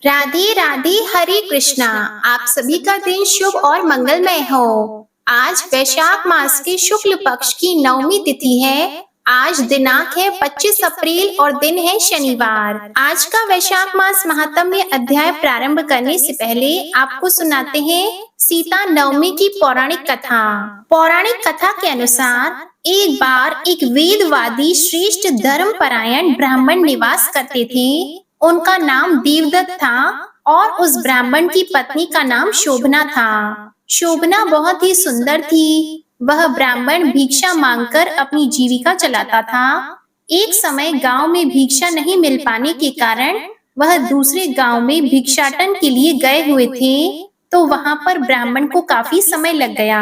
राधे राधे, हरे कृष्णा। आप सभी का दिन शुभ और मंगलमय हो। आज वैशाख मास के शुक्ल पक्ष की नवमी तिथि है। आज दिनांक है 25 अप्रैल और दिन है शनिवार। आज का वैशाख मास महात्म्य अध्याय प्रारंभ करने से पहले आपको सुनाते हैं सीता नवमी की पौराणिक कथा। पौराणिक कथा के अनुसार एक बार एक वेदवादी श्रेष्ठ धर्मपरायण ब्राह्मण निवास करते थे। उनका नाम देवदत्त था और उस ब्राह्मण की पत्नी का नाम शोभना था। शोभना बहुत ही सुंदर थी। वह ब्राह्मण भिक्षा मांगकर अपनी जीविका चलाता था। एक समय गांव में भिक्षा नहीं मिल पाने के कारण वह दूसरे गांव में भिक्षाटन के लिए गए हुए थे, तो वहां पर ब्राह्मण को काफी समय लग गया।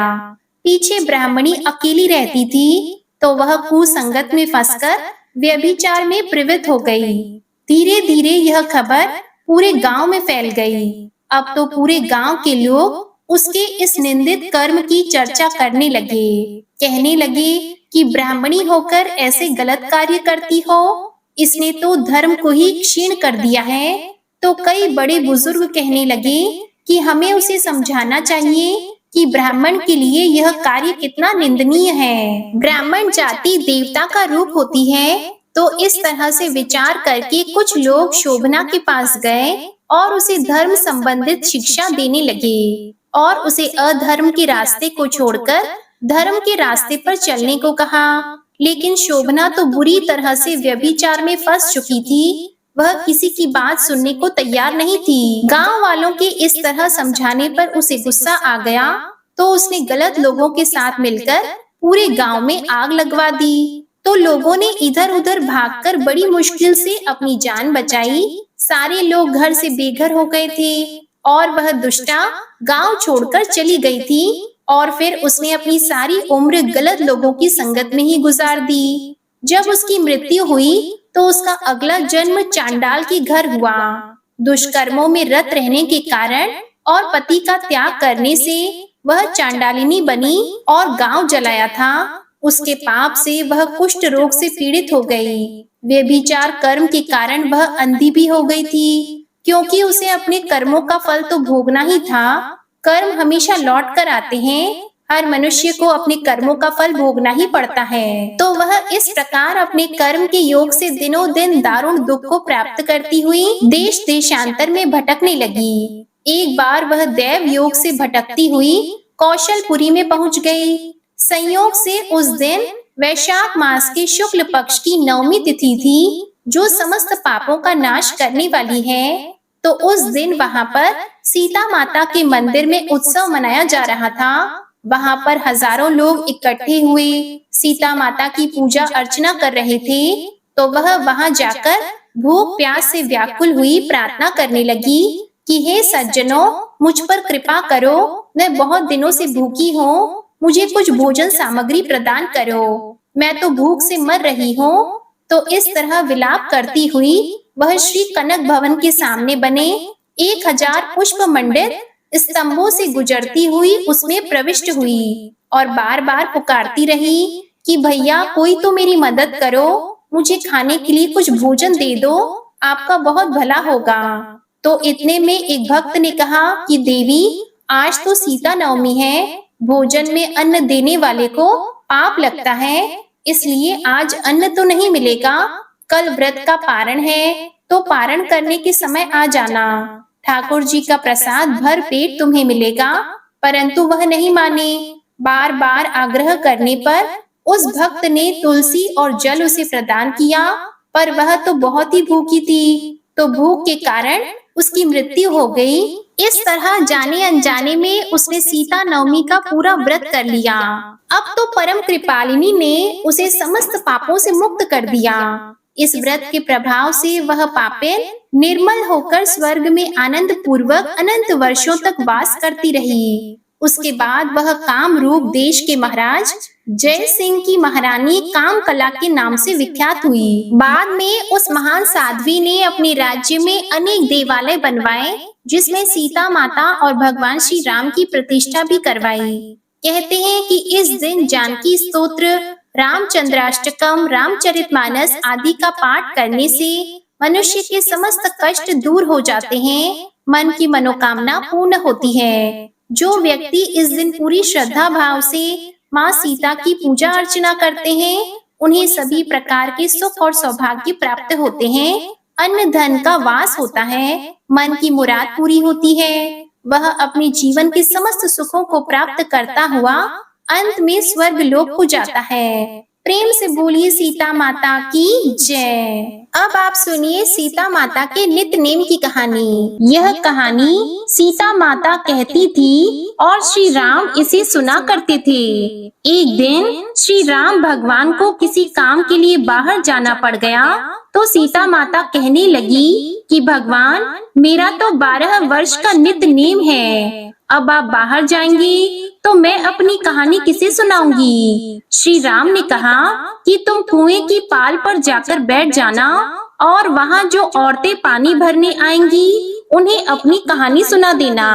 पीछे ब्राह्मणी अकेली रहती थी, तो वह कुसंगत में फंसकर व्यभिचार में प्रवृत्त हो गई। धीरे धीरे यह खबर पूरे गांव में फैल गई। अब तो पूरे गांव के लोग उसके इस निंदित कर्म की चर्चा करने लगे। कहने लगे कि ब्राह्मणी होकर ऐसे गलत कार्य करती हो, इसने तो धर्म को ही क्षीण कर दिया है। तो कई बड़े बुजुर्ग कहने लगे कि हमें उसे समझाना चाहिए कि ब्राह्मण के लिए यह कार्य कितना निंदनीय है। ब्राह्मण जाति देवता का रूप होती है। तो इस तरह से विचार करके कुछ लोग शोभना के पास गए और उसे धर्म संबंधित शिक्षा देने लगे और उसे अधर्म के रास्ते को छोड़कर धर्म के रास्ते पर चलने को कहा। लेकिन शोभना तो बुरी तरह से व्यभिचार में फंस चुकी थी। वह किसी की बात सुनने को तैयार नहीं थी। गांव वालों के इस तरह समझाने पर उसे गुस्सा आ गया, तो उसने गलत लोगों के साथ मिलकर पूरे गांव में आग लगवा दी। तो लोगों ने इधर उधर भागकर बड़ी मुश्किल से अपनी जान बचाई। सारे लोग घर से बेघर हो गए थे और वह दुष्टा गांव छोड़कर चली गई थी और फिर उसने अपनी सारी उम्र गलत लोगों की संगत में ही गुजार दी। जब उसकी मृत्यु हुई तो उसका अगला जन्म चांडाल के घर हुआ। दुष्कर्मों में रत रहने के कारण और पति का त्याग करने से वह चांडालिनी बनी और गांव जलाया था। उसके पाप से वह कुष्ठ रोग से पीड़ित हो गई। व्यभिचार कर्म के कारण वह अंधी भी हो गई थी, क्योंकि उसे अपने कर्मों का फल तो भोगना ही था। कर्म हमेशा लौट कर आते हैं। हर मनुष्य को अपने कर्मों का फल भोगना ही पड़ता है। तो वह इस प्रकार अपने कर्म के योग से दिनों दिन दारुण दुख को प्राप्त करती हुई देश देशांतर में भटकने लगी। एक बार वह देव योग से भटकती हुई कौशलपुरी में पहुंच गई। संयोग से उस दिन वैशाख मास के शुक्ल पक्ष की नवमी तिथि थी, जो समस्त पापों का नाश करने वाली है। तो उस दिन वहां पर सीता माता के मंदिर में उत्सव मनाया जा रहा था। वहां पर हजारों लोग इकट्ठे हुए सीता माता की पूजा अर्चना कर रहे थे। तो वह वहां जाकर भूख प्यास से व्याकुल हुई प्रार्थना करने लगी कि हे सज्जनों, मुझ पर कृपा करो, मैं बहुत दिनों से भूखी हूँ, मुझे कुछ भोजन सामग्री प्रदान करो, मैं तो भूख से मर रही हूँ। तो इस तरह विलाप करती हुई वह श्री कनक भवन के सामने बने 1000 पुष्प मंडित स्तंभों से गुजरती हुई उसमें प्रविष्ट हुई और बार बार पुकारती रही कि भैया कोई तो मेरी मदद करो, मुझे खाने के लिए कुछ भोजन दे दो, आपका बहुत भला होगा। तो इतने में एक भक्त ने कहा कि देवी, आज तो सीता नवमी है, भोजन में अन्न देने वाले को पाप लगता है, इसलिए आज अन्न तो नहीं मिलेगा। कल व्रत का पारण है, तो पारण करने के समय आ जाना, ठाकुर जी का प्रसाद भर पेट तुम्हें मिलेगा। परंतु वह नहीं माने। बार बार आग्रह करने पर उस भक्त ने तुलसी और जल उसे प्रदान किया, पर वह तो बहुत ही भूखी थी, तो भूख के कारण उसकी मृत्यु हो गई। इस तरह जाने अनजाने में उसने सीता नवमी का पूरा व्रत कर लिया। अब तो परम कृपालिनी ने उसे समस्त पापों से मुक्त कर दिया। इस व्रत के प्रभाव से वह पापिन निर्मल होकर स्वर्ग में आनंद पूर्वक अनंत वर्षों तक वास करती रही। उसके बाद वह काम रूप देश के महाराज जय सिंह की महारानी काम कला के नाम से विख्यात हुई। बाद में उस महान साध्वी ने अपने राज्य में अनेक देवालय बनवाए, जिसमें सीता माता और भगवान श्री राम की प्रतिष्ठा भी करवाई। कहते हैं कि इस दिन जानकी स्तोत्र, रामचंद्राष्टकम, रामचरितमानस आदि का पाठ करने से मनुष्य के समस्त कष्ट दूर हो जाते हैं, मन की मनोकामना पूर्ण होती है। जो व्यक्ति इस दिन पूरी श्रद्धा भाव से माँ सीता की पूजा अर्चना करते हैं, उन्हें सभी प्रकार के सुख और सौभाग्य प्राप्त होते हैं। अन्न धन का वास होता है, मन की मुराद पूरी होती है। वह अपने जीवन के समस्त सुखों को प्राप्त करता हुआ अंत में स्वर्ग लोक को जाता है। प्रेम से बोलिए सीता माता की जय। अब आप सुनिए सीता माता के नित्य नेम की कहानी। यह कहानी सीता माता कहती थी और श्री राम इसे सुना करते थे। एक दिन श्री राम भगवान को किसी काम के लिए बाहर जाना पड़ गया, तो सीता माता कहने लगी कि भगवान, मेरा तो 12 वर्ष का नित्य नेम है, अब आप बाहर जाएंगे तो मैं अपनी कहानी किसे सुनाऊंगी। श्री राम ने कहा कि तुम कुएं की पाल पर जाकर बैठ जाना और वहाँ जो औरतें पानी भरने आएंगी उन्हें अपनी कहानी सुना देना।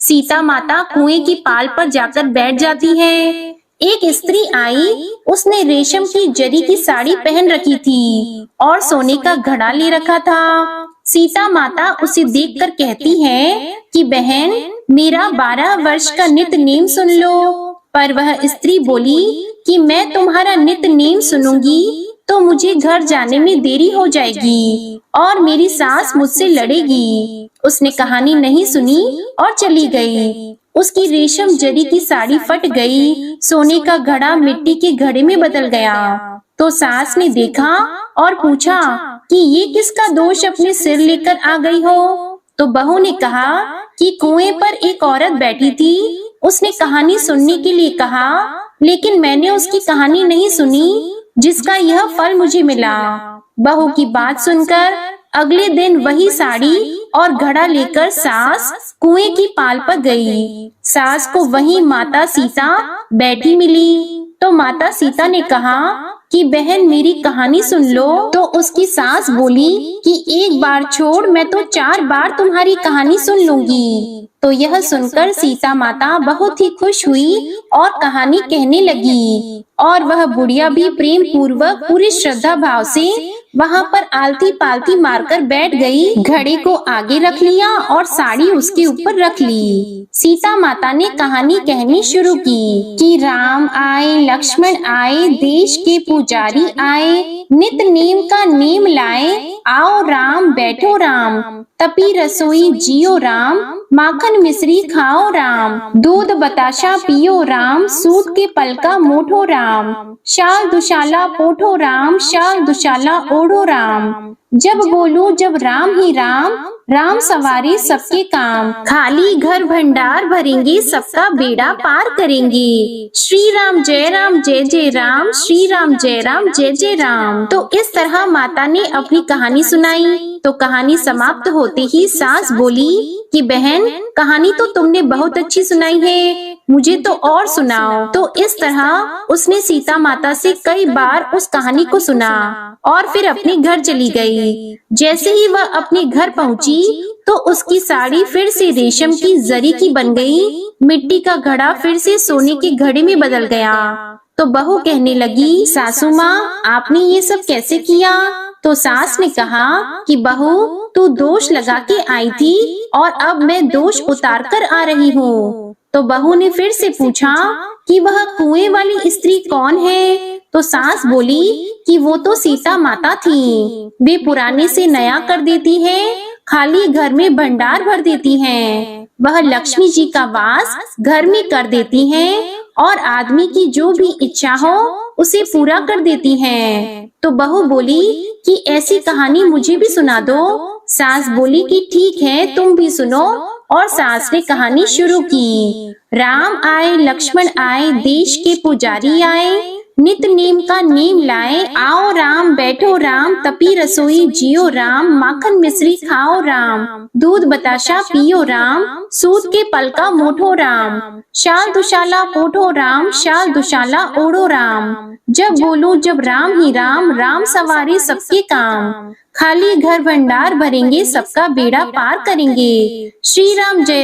सीता माता कुएं की पाल पर जाकर बैठ जाती है। एक स्त्री आई, उसने रेशम की जरी की साड़ी पहन रखी थी और सोने का घड़ा ले रखा था। सीता माता उसे देखकर कहती है कि बहन, मेरा 12 वर्ष का नित्य नेम सुन लो। पर वह स्त्री बोली कि मैं तुम्हारा नित्य नेम सुनूंगी तो मुझे घर जाने में देरी हो जाएगी और मेरी सास मुझसे लड़ेगी। उसने कहानी नहीं सुनी और चली गई। उसकी रेशम जरी की साड़ी फट गई, सोने का घड़ा मिट्टी के घड़े में बदल गया। तो सास ने देखा और पूछा कि ये किसका दोष अपने सिर लेकर आ गई हो। तो बहू ने कहा कि कुएं पर एक औरत बैठी थी, उसने कहानी सुनने के लिए कहा, लेकिन मैंने उसकी कहानी नहीं सुनी जिसका यह फल मुझे मिला। बहू की बात सुनकर अगले दिन वही साड़ी और घड़ा लेकर सास कुएं की पाल पर गई। सास को वहीं माता सीता बैठी मिली। तो माता सीता ने कहा कि बहन, मेरी कहानी सुन लो। तो उसकी सास बोली कि एक बार छोड़, मैं तो 4 बार तुम्हारी कहानी सुन लूंगी। तो यह सुनकर सीता माता बहुत ही खुश हुई और कहानी कहने लगी और वह बुढ़िया भी प्रेम पूर्वक पूरी श्रद्धा भाव से वहाँ पर आलती पालती मारकर बैठ गई। घड़े को आगे रख लिया और साड़ी उसके ऊपर रख ली। सीता माता ने कहानी कहनी शुरू की कि राम आए, लक्ष्मण आए, देश के पुजारी आए, नित्य नेम का नेम लाए, आओ राम बैठो राम, तपी रसोई जियो राम, माखन मिश्री खाओ राम, दूध बताशा पियो राम, सूत के पलका मोठो राम, शाल दुशाला पोठो राम, शाल दुशाला ओढ़ो राम, जब बोलूं जब राम ही राम, राम सवारी सबके काम, खाली घर भंडार भरेंगे, सबका बेड़ा पार करेंगे, श्री राम जय जय राम, श्री राम जय जय राम। तो इस तरह माता ने अपनी कहानी सुनाई। तो कहानी समाप्त होते ही सास बोली कि बहन, कहानी तो तुमने बहुत अच्छी सुनाई है, मुझे तो और सुनाओ। तो इस तरह उसने सीता माता से कई बार उस कहानी को सुना और फिर अपने घर चली गई। जैसे ही वह अपने घर पहुंची तो उसकी साड़ी फिर से रेशम की जरी की बन गई, मिट्टी का घड़ा फिर से सोने के घड़े में बदल गया। तो बहू कहने लगी, सासू माँ, आपने ये सब कैसे किया? तो सास ने कहा कि बहू, तू दोष लगा के आई थी और अब मैं दोष उतार कर आ रही हूँ। तो बहू ने फिर से पूछा कि वह कुएं वाली स्त्री कौन है? तो सास बोली कि वो तो सीता माता थी, वे पुराने से नया कर देती हैं, खाली घर में भंडार भर देती हैं, वह लक्ष्मी जी का वास घर में कर देती हैं और आदमी की जो भी इच्छा हो उसे पूरा कर देती हैं। तो बहू बोली कि ऐसी कहानी मुझे भी सुना दो। सास बोली कि ठीक है, तुम भी सुनो। और सास ने कहानी शुरू की। राम आए, लक्ष्मण आए, देश के पुजारी आए, नित्य नेम का नेम लाए, आओ राम बैठो राम, तपी रसोई जियो राम, माखन मिश्री खाओ राम, दूध बताशा पियो राम, सूत के पलका मोठो राम, शाल दुशाला पोठो राम, शाल दुशाला ओढ़ो राम, जब बोलूं जब राम ही राम, राम सवारी सबके काम, खाली घर भंडार भरेंगे, सबका बेड़ा पार करेंगे। श्री राम जय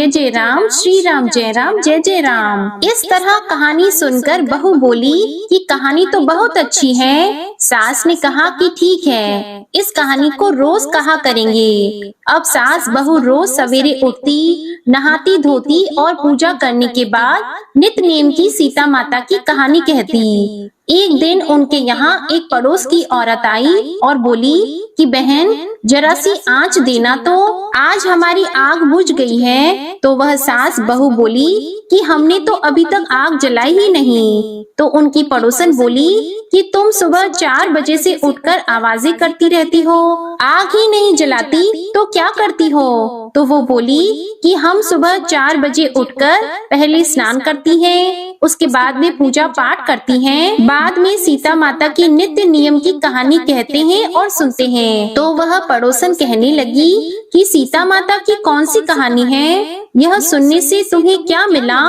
जय राम, श्री राम जय जय राम। इस तरह कहानी सुनकर बहू बोली कि कहानी तो बहुत अच्छी है। सास ने कहा कि ठीक है, इस कहानी को रोज कहा करेंगे। अब सास बहू रोज सवेरे उठती, नहाती धोती और पूजा करने के बाद नित्य नेम की सीता माता की कहानी कहती। एक दिन उनके यहाँ एक पड़ोस की औरत आई और बोली कि बहन जरा सी आंच देना तो, आज हमारी आग बुझ गई है। तो वह सास बहू बोली कि हमने तो अभी तक आग जलाई ही नहीं। तो उनकी पड़ोसन बोली कि तुम सुबह 4 बजे से उठकर आवाजें करती रहती हो, आग ही नहीं जलाती तो क्या करती हो? तो वो बोली कि हम सुबह 4 बजे उठकर पहले स्नान करती हैं, उसके बाद में पूजा पाठ करती हैं, बाद में सीता माता की नित्य नियम की कहानी कहते हैं और सुनते हैं। तो वह पड़ोसन कहने लगी कि सीता माता की कौन सी कहानी है, यह सुनने से तुम्हें क्या मिला?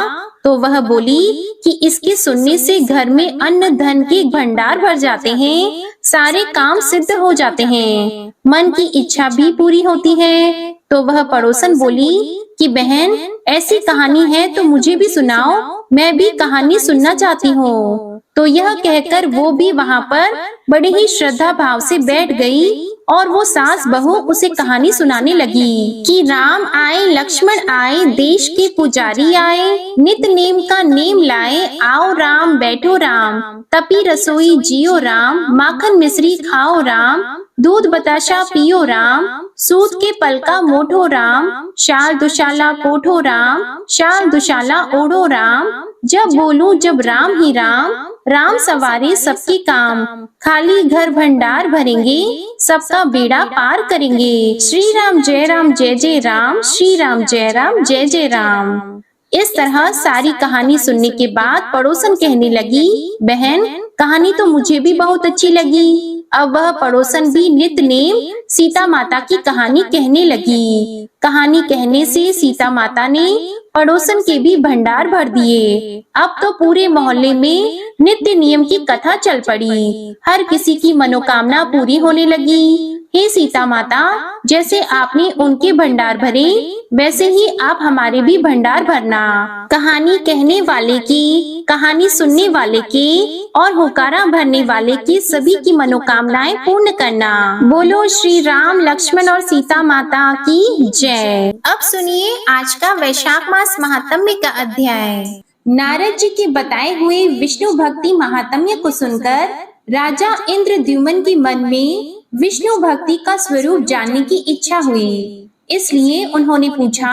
तो वह बोली कि इसके सुनने से घर में अन्न धन के भंडार भर जाते हैं, सारे काम सिद्ध हो जाते हैं, मन की इच्छा भी पूरी होती है। तो वह पड़ोसन बोली कि बहन ऐसी कहानी है तो मुझे भी सुनाओ, मैं भी कहानी सुनना चाहती हूँ। तो यह कहकर वो भी वहाँ पर बड़े ही श्रद्धा भाव से बैठ गई और वो सास बहू उसे कहानी सुनाने लगी कि राम आए लक्ष्मण आए, देश के पुजारी आए, नित्य नेम का नेम लाए, आओ राम बैठो राम, तपी रसोई जियो राम, माखन मिश्री खाओ राम, दूध बताशा पियो राम, सूत के पलका मोठो राम, शाल दुशाला पोठो राम, शाल दुशाला ओढ़ो राम, जब बोलूं जब राम ही राम, राम सवारे सबके काम, खाली घर भंडार भरेंगे, सबका बेड़ा पार करेंगे। श्री राम जय जय राम, श्री राम जय जय राम। इस तरह सारी कहानी सुनने के बाद पड़ोसन कहने लगी, बहन कहानी तो मुझे भी बहुत अच्छी लगी। अब वह पड़ोसन भी नित्य नेम सीता माता की कहानी कहने लगी। कहानी कहने से सीता माता ने पड़ोसन के भी भंडार भर दिए। अब तो पूरे मोहल्ले में नित्य नियम की कथा चल पड़ी, हर किसी की मनोकामना पूरी होने लगी। हे सीता माता, जैसे आपने उनके भंडार भरे, वैसे ही आप हमारे भी भंडार भरना। कहानी कहने वाले की, कहानी सुनने वाले की और होकारा भरने वाले की सभी की मनोकामनाएं पूर्ण करना। बोलो श्री राम लक्ष्मण और सीता माता की जय। अब सुनिए आज का वैशाख मास महात्म्य का अध्याय। नारद जी के बताए हुए विष्णु भक्ति महात्म्य को सुनकर राजा इंद्रद्युम्न के मन में विष्णु भक्ति का स्वरूप जानने की इच्छा हुई। इसलिए उन्होंने पूछा,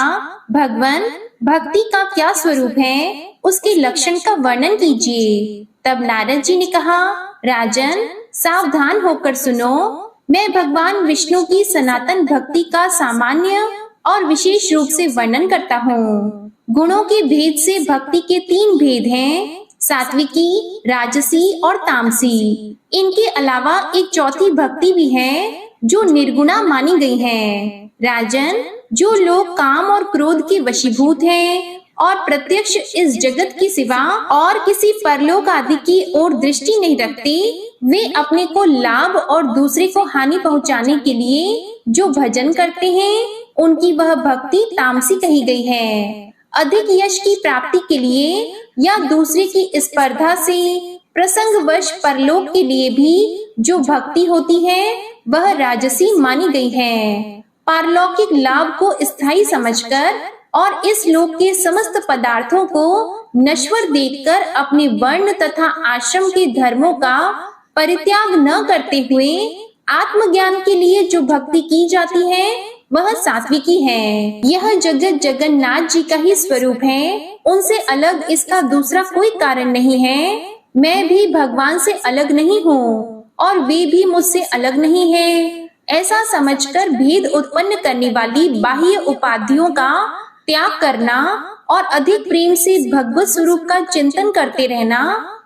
भगवान भक्ति का क्या स्वरूप है, उसके लक्षण का वर्णन कीजिए। तब नारद जी ने कहा, राजन सावधान होकर सुनो, मैं भगवान विष्णु की सनातन भक्ति का सामान्य और विशेष रूप से वर्णन करता हूँ। गुणों के भेद से भक्ति के 3 भेद हैं, सात्विकी, राजसी और तामसी। इनके अलावा एक चौथी भक्ति भी है जो निर्गुणा मानी गई है। राजन, जो लोग काम और क्रोध के वशीभूत हैं और प्रत्यक्ष इस जगत की सिवा और किसी परलोक आदि की ओर दृष्टि नहीं रखते, वे अपने को लाभ और दूसरे को हानि पहुंचाने के लिए जो भजन करते हैं, उनकी वह भक्ति तामसी कही गई है। अधिक यश की प्राप्ति के लिए या दूसरे की स्पर्धा से प्रसंगवश परलोक के लिए भी जो भक्ति होती है, वह राजसी मानी गई है। पारलौकिक लाभ को स्थायी समझकर और इस लोक के समस्त पदार्थों को नश्वर देखकर अपने वर्ण तथा आश्रम के धर्मों का परित्याग न करते हुए आत्मज्ञान के लिए जो भक्ति की जाती है, वह सात्विकी है। यह जगत जगन्नाथ जी का ही स्वरूप है, उनसे अलग इसका दूसरा कोई कारण नहीं है। मैं भी भगवान से अलग नहीं हूँ और वे भी मुझसे अलग नहीं है। ऐसा समझकर भेद उत्पन्न करने वाली बाह्य उपाधियों का त्याग करना और अधिक प्रेम से भगवत स्वरूप का चिंतन करते रहना,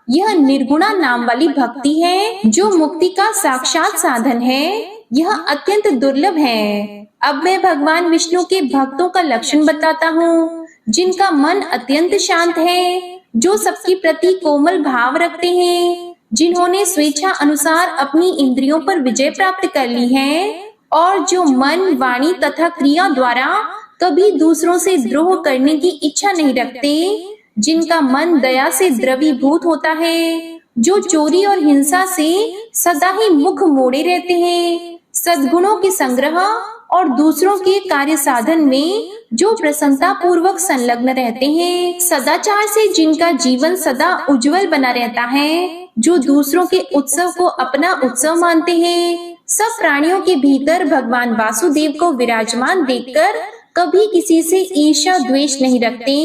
यह निर्गुणा नाम वाली भक्ति है, जो मुक्ति का साक्षात साधन है। यह अत्यंत दुर्लभ है। अब मैं भगवान विष्णु के भक्तों का लक्षण बताता हूँ, जिनका मन अत्यंत शांत है, जो सबके प्रति कोमल भाव रखते हैं, जिन्होंने स्वेच्छा अनुसार अपनी इंद्रियों पर विजय प्राप्त कर ली है और जो मन, वाणी तथा क्रिया द्वारा कभी दूसरों से द्रोह करने की इच्छा नहीं रखते, जिनका मन दया से द्रवीभूत होता है, जो चोरी और हिंसा से सदा ही मुख मोड़े रहते हैं, सद्गुणों के संग्रह और दूसरों के कार्य साधन में जो प्रसन्नता पूर्वक संलग्न रहते हैं, सदाचार से जिनका जीवन सदा उज्जवल बना रहता है, जो दूसरों के उत्सव को अपना उत्सव मानते हैं, सब प्राणियों के भीतर भगवान वासुदेव को विराजमान देखकर कभी किसी से ईर्ष्या द्वेष नहीं रखते,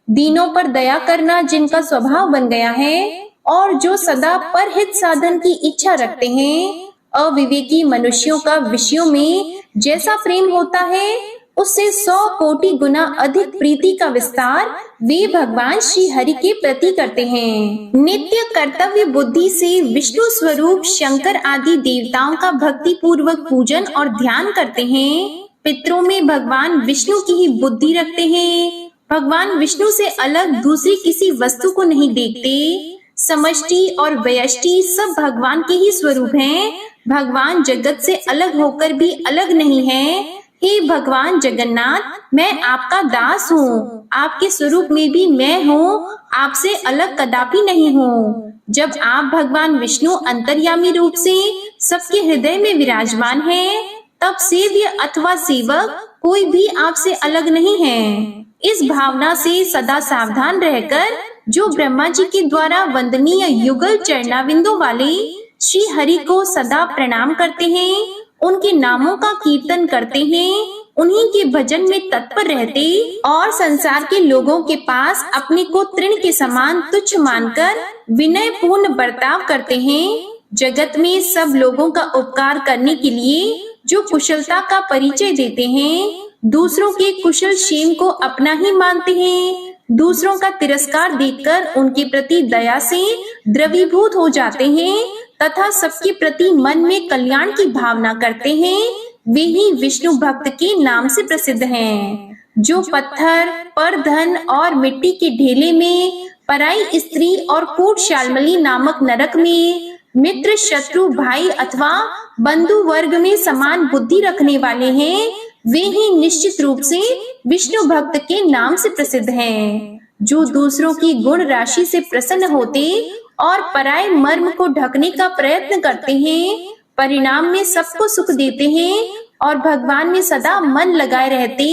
दीनों पर दया करना जिनका स्वभाव बन गया है और जो सदा परहित साधन की इच्छा रखते हैं, अविवेकी मनुष्यों का विषयों में जैसा प्रेम होता है उससे 100 कोटि गुना अधिक प्रीति का विस्तार वे भगवान श्री हरि के प्रति करते हैं। नित्य कर्तव्य बुद्धि से विष्णु स्वरूप शंकर आदि देवताओं का भक्ति पूर्वक पूजन और ध्यान करते हैं। पितरों में भगवान विष्णु की ही बुद्धि रखते हैं। भगवान विष्णु से अलग दूसरी किसी वस्तु को नहीं देखते। समष्टि और व्यष्टि सब भगवान के ही स्वरूप हैं। भगवान जगत से अलग होकर भी अलग नहीं है। हे भगवान जगन्नाथ, मैं आपका दास हूँ, आपके स्वरूप में भी मैं हूँ, आपसे अलग कदापि नहीं हूँ। जब आप भगवान विष्णु अंतर्यामी रूप से सबके हृदय में विराजमान हैं, तब सेव्य अथवा सेवक कोई भी आपसे अलग नहीं है। इस भावना से सदा सावधान रहकर जो ब्रह्मा जी के द्वारा वंदनीय युगल चरणाविंदों वाले श्री हरि को सदा प्रणाम करते हैं, उनके नामों का कीर्तन करते हैं, उन्हीं के भजन में तत्पर रहते और संसार के लोगों के पास अपने को तृण के समान तुच्छ मानकर विनय पूर्ण बर्ताव करते हैं, जगत में सब लोगों का उपकार करने के लिए जो कुशलता का परिचय देते हैं, दूसरों के कुशल क्षेम को अपना ही मानते हैं, दूसरों का तिरस्कार देखकर उनके प्रति दया से द्रवीभूत हो जाते हैं तथा सबके प्रति मन में कल्याण की भावना करते हैं, वे ही विष्णु भक्त के नाम से प्रसिद्ध हैं। जो पत्थर पर धन और मिट्टी के ढेले में, पराई स्त्री और कूटशालमली नामक नरक में, मित्र शत्रु भाई अथवा बंधु वर्ग में समान बुद्धि रखने वाले हैं, वे ही निश्चित रूप से विष्णु भक्त के नाम से प्रसिद्ध हैं। जो दूसरों की गुण राशि से प्रसन्न होते और पराये मर्म को ढकने का प्रयत्न करते हैं, परिणाम में सबको सुख देते हैं और भगवान में सदा मन लगाए रहते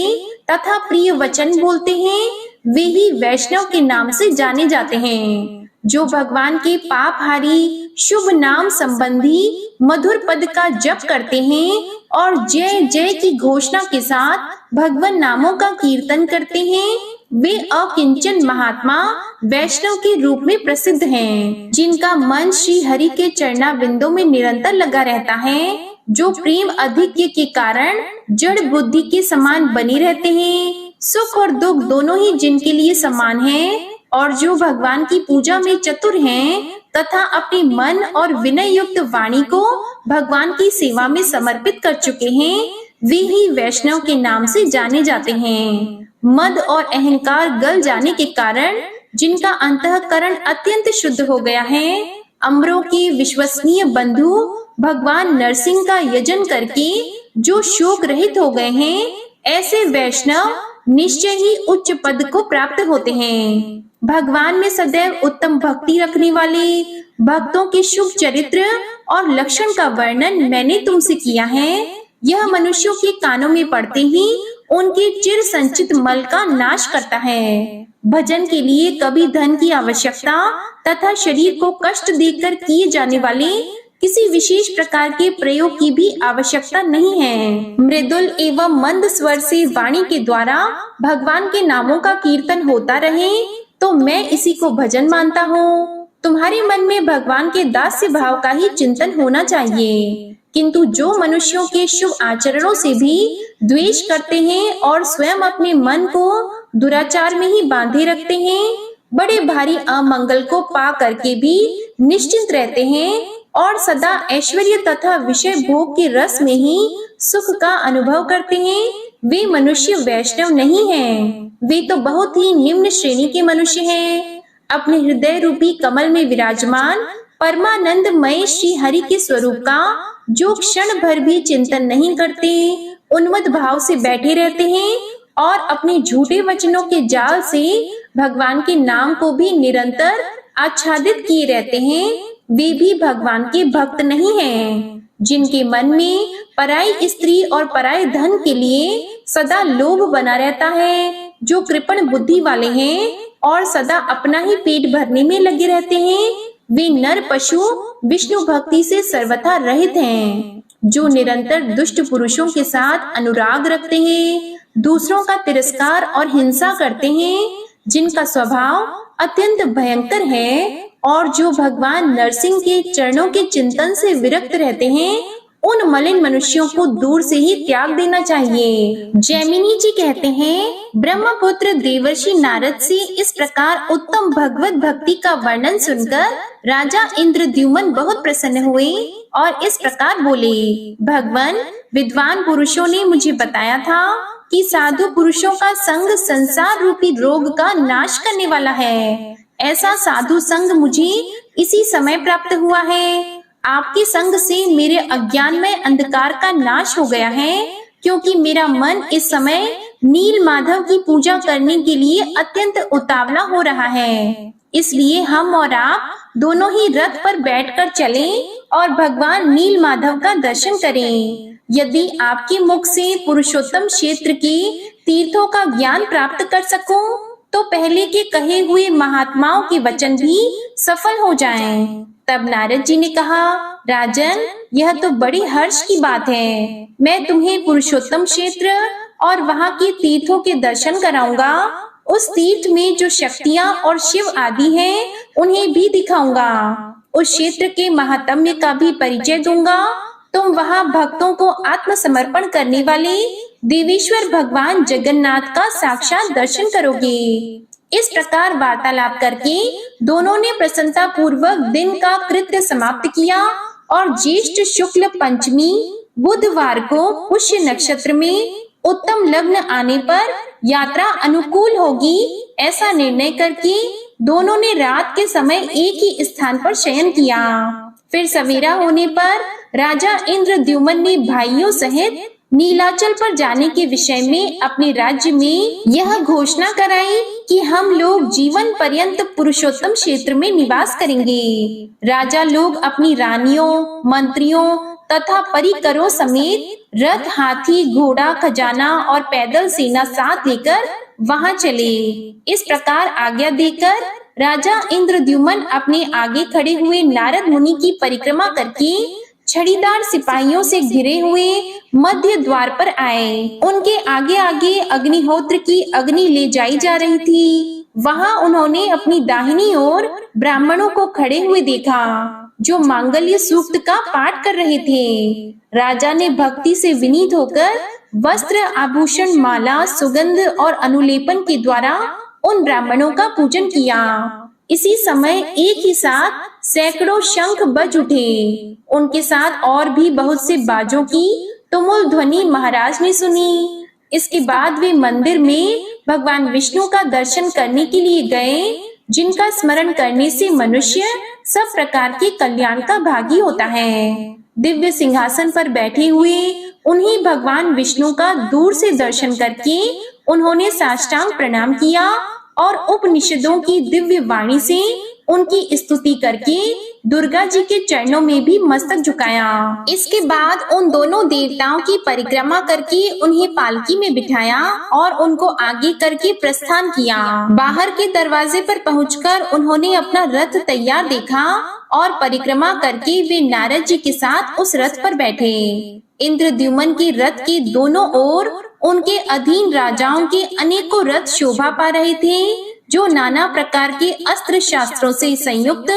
तथा प्रिय वचन बोलते हैं, वे ही वैष्णव के नाम से जाने जाते हैं। जो भगवान के पापहारी शुभ नाम संबंधी मधुर पद का जप करते हैं और जय जय की घोषणा के साथ भगवान नामों का कीर्तन करते हैं, वे अकिंचन महात्मा वैष्णव के रूप में प्रसिद्ध हैं। जिनका मन श्री हरि के चरणाविंदों में निरंतर लगा रहता है, जो प्रेम अधिक्य के कारण जड़ बुद्धि के समान बने रहते हैं, सुख और दुख दोनों ही जिनके लिए समान हैं, और जो भगवान की पूजा में चतुर हैं तथा अपने मन और विनय युक्त वाणी को भगवान की सेवा में समर्पित कर चुके हैं, वे ही वैष्णव के नाम से जाने जाते हैं। मद और अहंकार गल जाने के कारण जिनका अंतःकरण अत्यंत शुद्ध हो गया है, अमरों के विश्वसनीय बंधु भगवान नरसिंह का यजन करके जो शोक रहित हो गए हैं, ऐसे वैष्णव निश्चय ही उच्च पद को प्राप्त होते हैं। भगवान में सदैव उत्तम भक्ति रखने वाले भक्तों के शुभ चरित्र और लक्षण का वर्णन मैंने तुमसे किया है। यह मनुष्यों के कानों में पड़ते ही उनके चिर संचित मल का नाश करता है। भजन के लिए कभी धन की आवश्यकता तथा शरीर को कष्ट देकर किए जाने वाले किसी विशेष प्रकार के प्रयोग की भी आवश्यकता नहीं है। मृदुल एवं मंद स्वर से वाणी के द्वारा भगवान के नामों का कीर्तन होता रहे तो मैं इसी को भजन मानता हूँ। तुम्हारे मन में भगवान के दास्य भाव का ही चिंतन होना चाहिए। किंतु जो मनुष्यों के शुभ आचरणों से भी द्वेष करते हैं और स्वयं अपने मन को दुराचार में ही बांधे रखते हैं, बड़े भारी अमंगल को पा करके भी निश्चिंत रहते हैं और सदा ऐश्वर्य तथा विषय भोग के रस में ही सुख का अनुभव करते हैं, वे मनुष्य वैष्णव नहीं हैं। वे तो बहुत ही निम्न श्रेणी के मनुष्य हैं। अपने हृदय रूपी कमल में विराजमान परमानंदमय श्री हरि के स्वरूप का जो क्षण भर भी चिंतन नहीं करते, उन्मत्त भाव से बैठे रहते हैं और अपने झूठे वचनों के जाल से भगवान के नाम को भी निरंतर आच्छादित किए रहते हैं, वे भी भगवान के भक्त नहीं हैं। जिनके मन में पराई स्त्री और पराये धन के लिए सदा लोभ बना रहता है, जो कृपण बुद्धि वाले हैं और सदा अपना ही पेट भरने में लगे रहते हैं, वे नर पशु विष्णु भक्ति से सर्वथा रहित हैं। जो निरंतर दुष्ट पुरुषों के साथ अनुराग रखते हैं, दूसरों का तिरस्कार और हिंसा करते हैं, जिनका स्वभाव अत्यंत भयंकर है और जो भगवान नरसिंह के चरणों के चिंतन से विरक्त रहते हैं, उन मलिन मनुष्यों को दूर से ही त्याग देना चाहिए। जैमिनी जी कहते हैं, ब्रह्मपुत्र देवर्षि नारद से इस प्रकार उत्तम भगवत भक्ति का वर्णन सुनकर राजा इंद्रद्युम्न बहुत प्रसन्न हुए और इस प्रकार बोले, भगवान, विद्वान पुरुषों ने मुझे बताया था कि साधु पुरुषों का संग संसार रूपी रोग का नाश करने वाला है। ऐसा साधु संग मुझे इसी समय प्राप्त हुआ है। आपके संग से मेरे अज्ञान में अंधकार का नाश हो गया है, क्योंकि मेरा मन इस समय नील माधव की पूजा करने के लिए अत्यंत उतावला हो रहा है। इसलिए हम और आप दोनों ही रथ पर बैठकर चलें और भगवान नील माधव का दर्शन करें। यदि आपके मुख से पुरुषोत्तम क्षेत्र के तीर्थों का ज्ञान प्राप्त कर सकूं, तो पहले के कहे हुए महात्माओं के वचन भी सफल हो जाएं। तब नारद जी ने कहा, राजन, यह तो बड़ी हर्ष की बात है। मैं तुम्हें पुरुषोत्तम क्षेत्र और वहाँ के तीर्थों के दर्शन कराऊंगा। उस तीर्थ में जो शक्तियाँ और शिव आदि हैं, उन्हें भी दिखाऊंगा। उस क्षेत्र के महात्म्य का भी परिचय दूंगा। तुम वहाँ भक्तों को आत्मसमर्पण करने वाले देवेश्वर भगवान जगन्नाथ का साक्षात दर्शन करोगे। इस प्रकार वार्तालाप करके दोनों ने प्रसन्नता पूर्वक दिन का कृत्य समाप्त किया और ज्येष्ठ शुक्ल पंचमी बुधवार को पुष्य नक्षत्र में उत्तम लग्न आने पर यात्रा अनुकूल होगी, ऐसा निर्णय करके दोनों ने रात के समय एक ही स्थान पर शयन किया। फिर सवेरा होने पर राजा इंद्रद्युम्न ने भाइयों सहित नीलाचल पर जाने के विषय में अपने राज्य में यह घोषणा कराई कि हम लोग जीवन पर्यंत पुरुषोत्तम क्षेत्र में निवास करेंगे। राजा लोग अपनी रानियों, मंत्रियों तथा परिकरों समेत रथ, हाथी, घोड़ा, खजाना और पैदल सेना साथ लेकर वहां चले। इस प्रकार आज्ञा देकर राजा इंद्रद्युम्न अपने आगे खड़े हुए नारद मुनि की परिक्रमा करके छड़ीदार सिपाहियों से घिरे हुए मध्य द्वार पर आए। उनके आगे आगे अग्निहोत्र की अग्नि ले जाई जा रही थी। वहां उन्होंने अपनी दाहिनी ओर ब्राह्मणों को खड़े हुए देखा, जो मांगल्य सूक्त का पाठ कर रहे थे। राजा ने भक्ति से विनीत होकर वस्त्र, आभूषण, माला, सुगंध और अनुलेपन के द्वारा उन ब्राह्मणों का पूजन किया। इसी समय एक ही साथ सैकड़ों शंख बज उठे। उनके साथ और भी बहुत से बाजों की तुमुल ध्वनि महाराज ने सुनी। इसके बाद वे मंदिर में भगवान विष्णु का दर्शन करने के लिए गए, जिनका स्मरण करने से मनुष्य सब प्रकार के कल्याण का भागी होता है। दिव्य सिंहासन पर बैठे हुए उन्हीं भगवान विष्णु का दूर से दर्शन करके उन्होंने साष्टांग प्रणाम किया और उपनिषदों की दिव्य वाणी से उनकी स्तुति करके दुर्गा जी के चरणों में भी मस्तक झुकाया। इसके बाद उन दोनों देवताओं की परिक्रमा करके उन्हें पालकी में बिठाया और उनको आगे करके प्रस्थान किया। बाहर के दरवाजे पर पहुंचकर उन्होंने अपना रथ तैयार देखा और परिक्रमा करके वे नारद जी के साथ उस रथ पर बैठे। इंद्रद्युम्न के रथ के दोनों ओर उनके अधीन राजाओं के अनेकों रथ शोभा पा रहे थे, जो नाना प्रकार के अस्त्र शास्त्रों से संयुक्त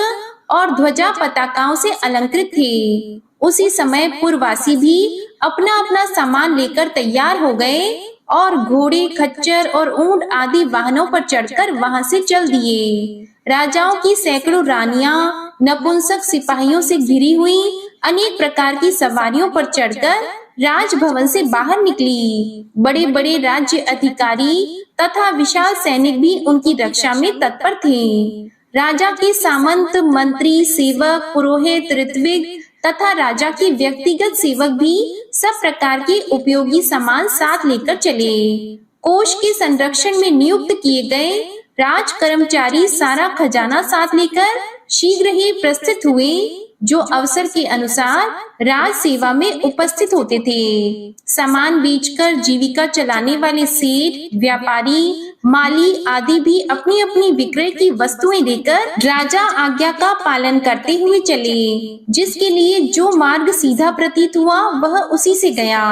और ध्वजा पताकाओं से अलंकृत थे। उसी समय पुरवासी भी अपना अपना सामान लेकर तैयार हो गए और घोड़े, खच्चर और ऊंट आदि वाहनों पर चढ़कर वहां से चल दिए। राजाओं की सैकड़ों रानियां नपुंसक सिपाहियों से घिरी हुई अनेक प्रकार की सवारियों पर चढ़कर राजभवन से बाहर निकली। बड़े बड़े राज्य अधिकारी तथा विशाल सैनिक भी उनकी रक्षा में तत्पर थे। राजा के सामंत, मंत्री, सेवक, पुरोहित, ऋत्विक तथा राजा के व्यक्तिगत सेवक भी सब प्रकार के उपयोगी सामान साथ लेकर चले। कोष के संरक्षण में नियुक्त किए गए राज कर्मचारी सारा खजाना साथ लेकर शीघ्र ही प्रस्थित हुए, जो अवसर के अनुसार राज सेवा में उपस्थित होते थे। सामान बेचकर जीविका चलाने वाले सेठ, व्यापारी, माली आदि भी अपनी अपनी विक्रय की वस्तुएं लेकर राजा आज्ञा का पालन करते हुए चले। जिसके लिए जो मार्ग सीधा प्रतीत हुआ वह उसी से गया।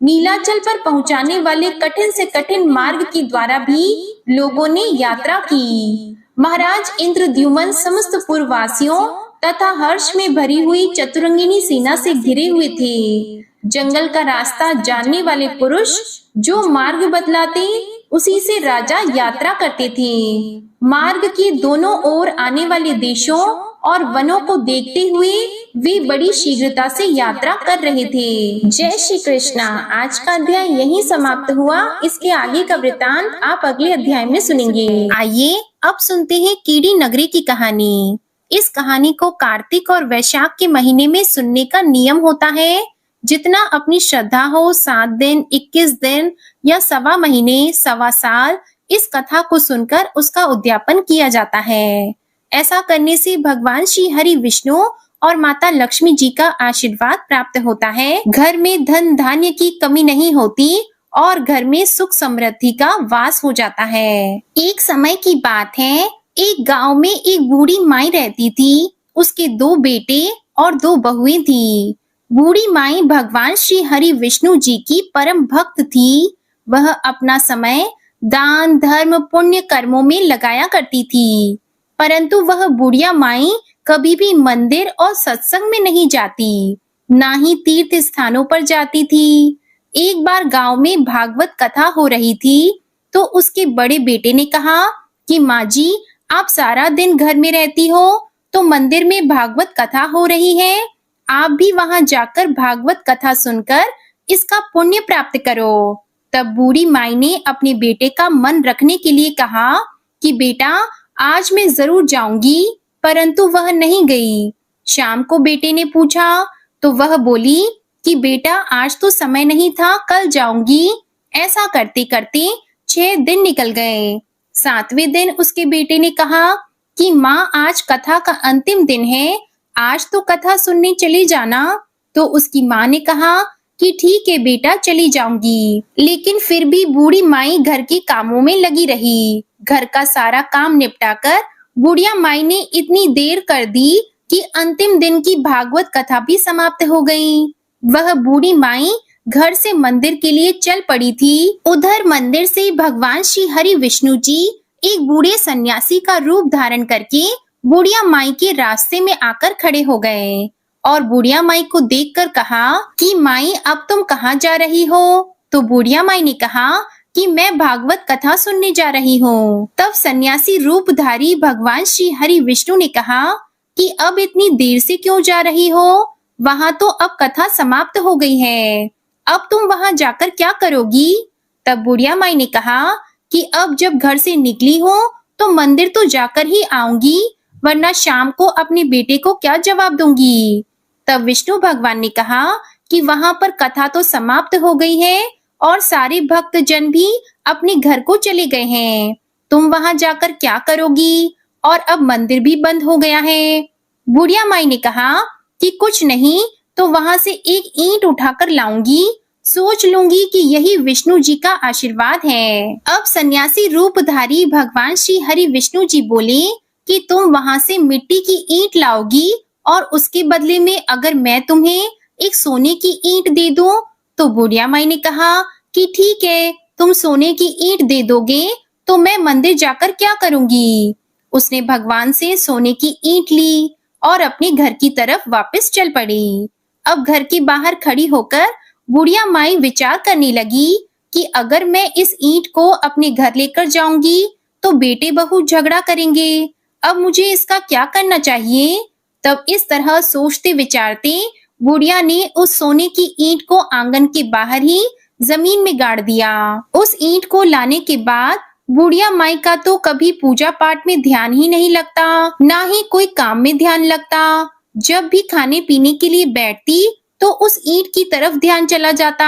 नीलाचल पर पहुंचाने वाले कठिन से कठिन मार्ग के द्वारा भी लोगों ने यात्रा की। महाराज इंद्रद्युम्न समस्त पुरवासियों तथा हर्ष में भरी हुई चतुरंगिनी सेना से घिरे हुए थे। जंगल का रास्ता जानने वाले पुरुष जो मार्ग बतलाते उसी से राजा यात्रा करते थे। मार्ग के दोनों ओर आने वाले देशों और वनों को देखते हुए वे बड़ी शीघ्रता से यात्रा कर रहे थे। जय श्री कृष्णा। आज का अध्याय यहीं समाप्त हुआ। इसके आगे का वृतांत आप अगले अध्याय में सुनेंगे। आइए अब सुनते हैं कीड़ी नगरी की कहानी। इस कहानी को कार्तिक और वैशाख के महीने में सुनने का नियम होता है। जितना अपनी श्रद्धा हो 7 दिन, 21 दिन या सवा महीने, सवा साल इस कथा को सुनकर उसका उद्यापन किया जाता है। ऐसा करने से भगवान श्री हरि विष्णु और माता लक्ष्मी जी का आशीर्वाद प्राप्त होता है। घर में धन धान्य की कमी नहीं होती और घर में सुख समृद्धि का वास हो जाता है। एक समय की बात है, एक गांव में एक बूढ़ी माई रहती थी। उसके 2 बेटे और 2 बहुएं थी। बूढ़ी माई भगवान श्री हरि विष्णु जी की परम भक्त थी। वह अपना समय दान, धर्म, पुण्य कर्मों में लगाया करती थी, परंतु वह बुढ़िया माई कभी भी मंदिर और सत्संग में नहीं जाती, ना ही तीर्थ स्थानों पर जाती थी। एक बार गांव में भागवत कथा हो रही थी, तो उसके बड़े बेटे ने कहा कि माँ जी, आप सारा दिन घर में रहती हो, तो मंदिर में भागवत कथा हो रही है, आप भी वहां जाकर भागवत कथा सुनकर इसका पुण्य प्राप्त करो। तब बूढ़ी माई ने अपने बेटे का मन रखने के लिए कहा कि बेटा, आज मैं जरूर जाऊंगी, परंतु वह नहीं गई। शाम को बेटे ने पूछा तो वह बोली कि बेटा, आज तो समय नहीं था, कल जाऊंगी। ऐसा करते करते 6 दिन निकल गए। 7वें दिन उसके बेटे ने कहा कि माँ, आज कथा का अंतिम दिन है, आज तो कथा सुनने चली जाना। तो उसकी माँ ने कहा कि ठीक है बेटा, चली जाऊंगी। लेकिन फिर भी बूढ़ी माई घर के कामों में लगी रही। घर का सारा काम निपटाकर बुढ़िया माई ने इतनी देर कर दी कि अंतिम दिन की भागवत कथा भी समाप्त हो गई। वह बूढ़ी माई घर से मंदिर के लिए चल पड़ी थी। उधर मंदिर से भगवान श्री हरि विष्णु जी एक बूढ़े सन्यासी का रूप धारण करके बुढ़िया माई के रास्ते में आकर खड़े हो गए और बुढ़िया माई को देखकर कहा कि माई, अब तुम कहाँ जा रही हो? तो बुढ़िया माई ने कहा कि मैं भागवत कथा सुनने जा रही हूँ। तब सन्यासी रूपधारी भगवान श्री हरि विष्णु ने कहा कि अब इतनी देर से क्यों जा रही हो? वहाँ तो अब कथा समाप्त हो गई है, अब तुम वहाँ जाकर क्या करोगी? तब बुढ़िया माई ने कहा कि अब जब घर से निकली हो तो मंदिर तो जाकर ही आऊंगी, वरना शाम को अपने बेटे को क्या जवाब दूंगी। तब विष्णु भगवान ने कहा कि वहां पर कथा तो समाप्त हो गई है और सारे भक्त जन भी अपने घर को चले गए हैं, तुम वहां जाकर क्या करोगी? और अब मंदिर भी बंद हो गया है। बुढ़िया माई ने कहा कि कुछ नहीं तो वहां से एक ईंट उठाकर लाऊंगी, सोच लूंगी कि यही विष्णु जी का आशीर्वाद है। अब सन्यासी रूपधारी भगवान श्री हरि विष्णु जी बोले कि तुम वहां से मिट्टी की ईंट लाओगी और उसके बदले में अगर मैं तुम्हें एक सोने की ईंट दे दूं। तो बुढ़िया माई ने कहा कि ठीक है, तुम सोने की ईंट दे दोगे तो मैं मंदिर जाकर क्या करूंगी। उसने भगवान से सोने की ईंट ली और अपने घर की तरफ वापस चल पड़ी। अब घर के बाहर खड़ी होकर बुढ़िया माई विचार करने लगी कि अगर मैं इस ईंट को अपने घर लेकर जाऊंगी तो बेटे बहू झगड़ा करेंगे, अब मुझे इसका क्या करना चाहिए। तब इस तरह सोचते विचारते बुढ़िया ने उस सोने की ईंट को आंगन के बाहर ही जमीन में गाड़ दिया। उस ईंट को लाने के बाद बुढ़िया माई का तो कभी पूजा पाठ में ध्यान ही नहीं लगता, ना ही कोई काम में ध्यान लगता। जब भी खाने पीने के लिए बैठती तो उस ईंट की तरफ ध्यान चला जाता।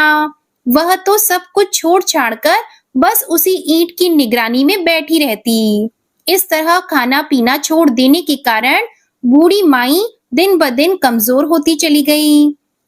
वह तो सब कुछ छोड़ छाड़ कर बस उसी ईंट की निगरानी में बैठी रहती। इस तरह खाना पीना छोड़ देने के कारण बूढ़ी माई दिन ब दिन कमजोर होती चली गई।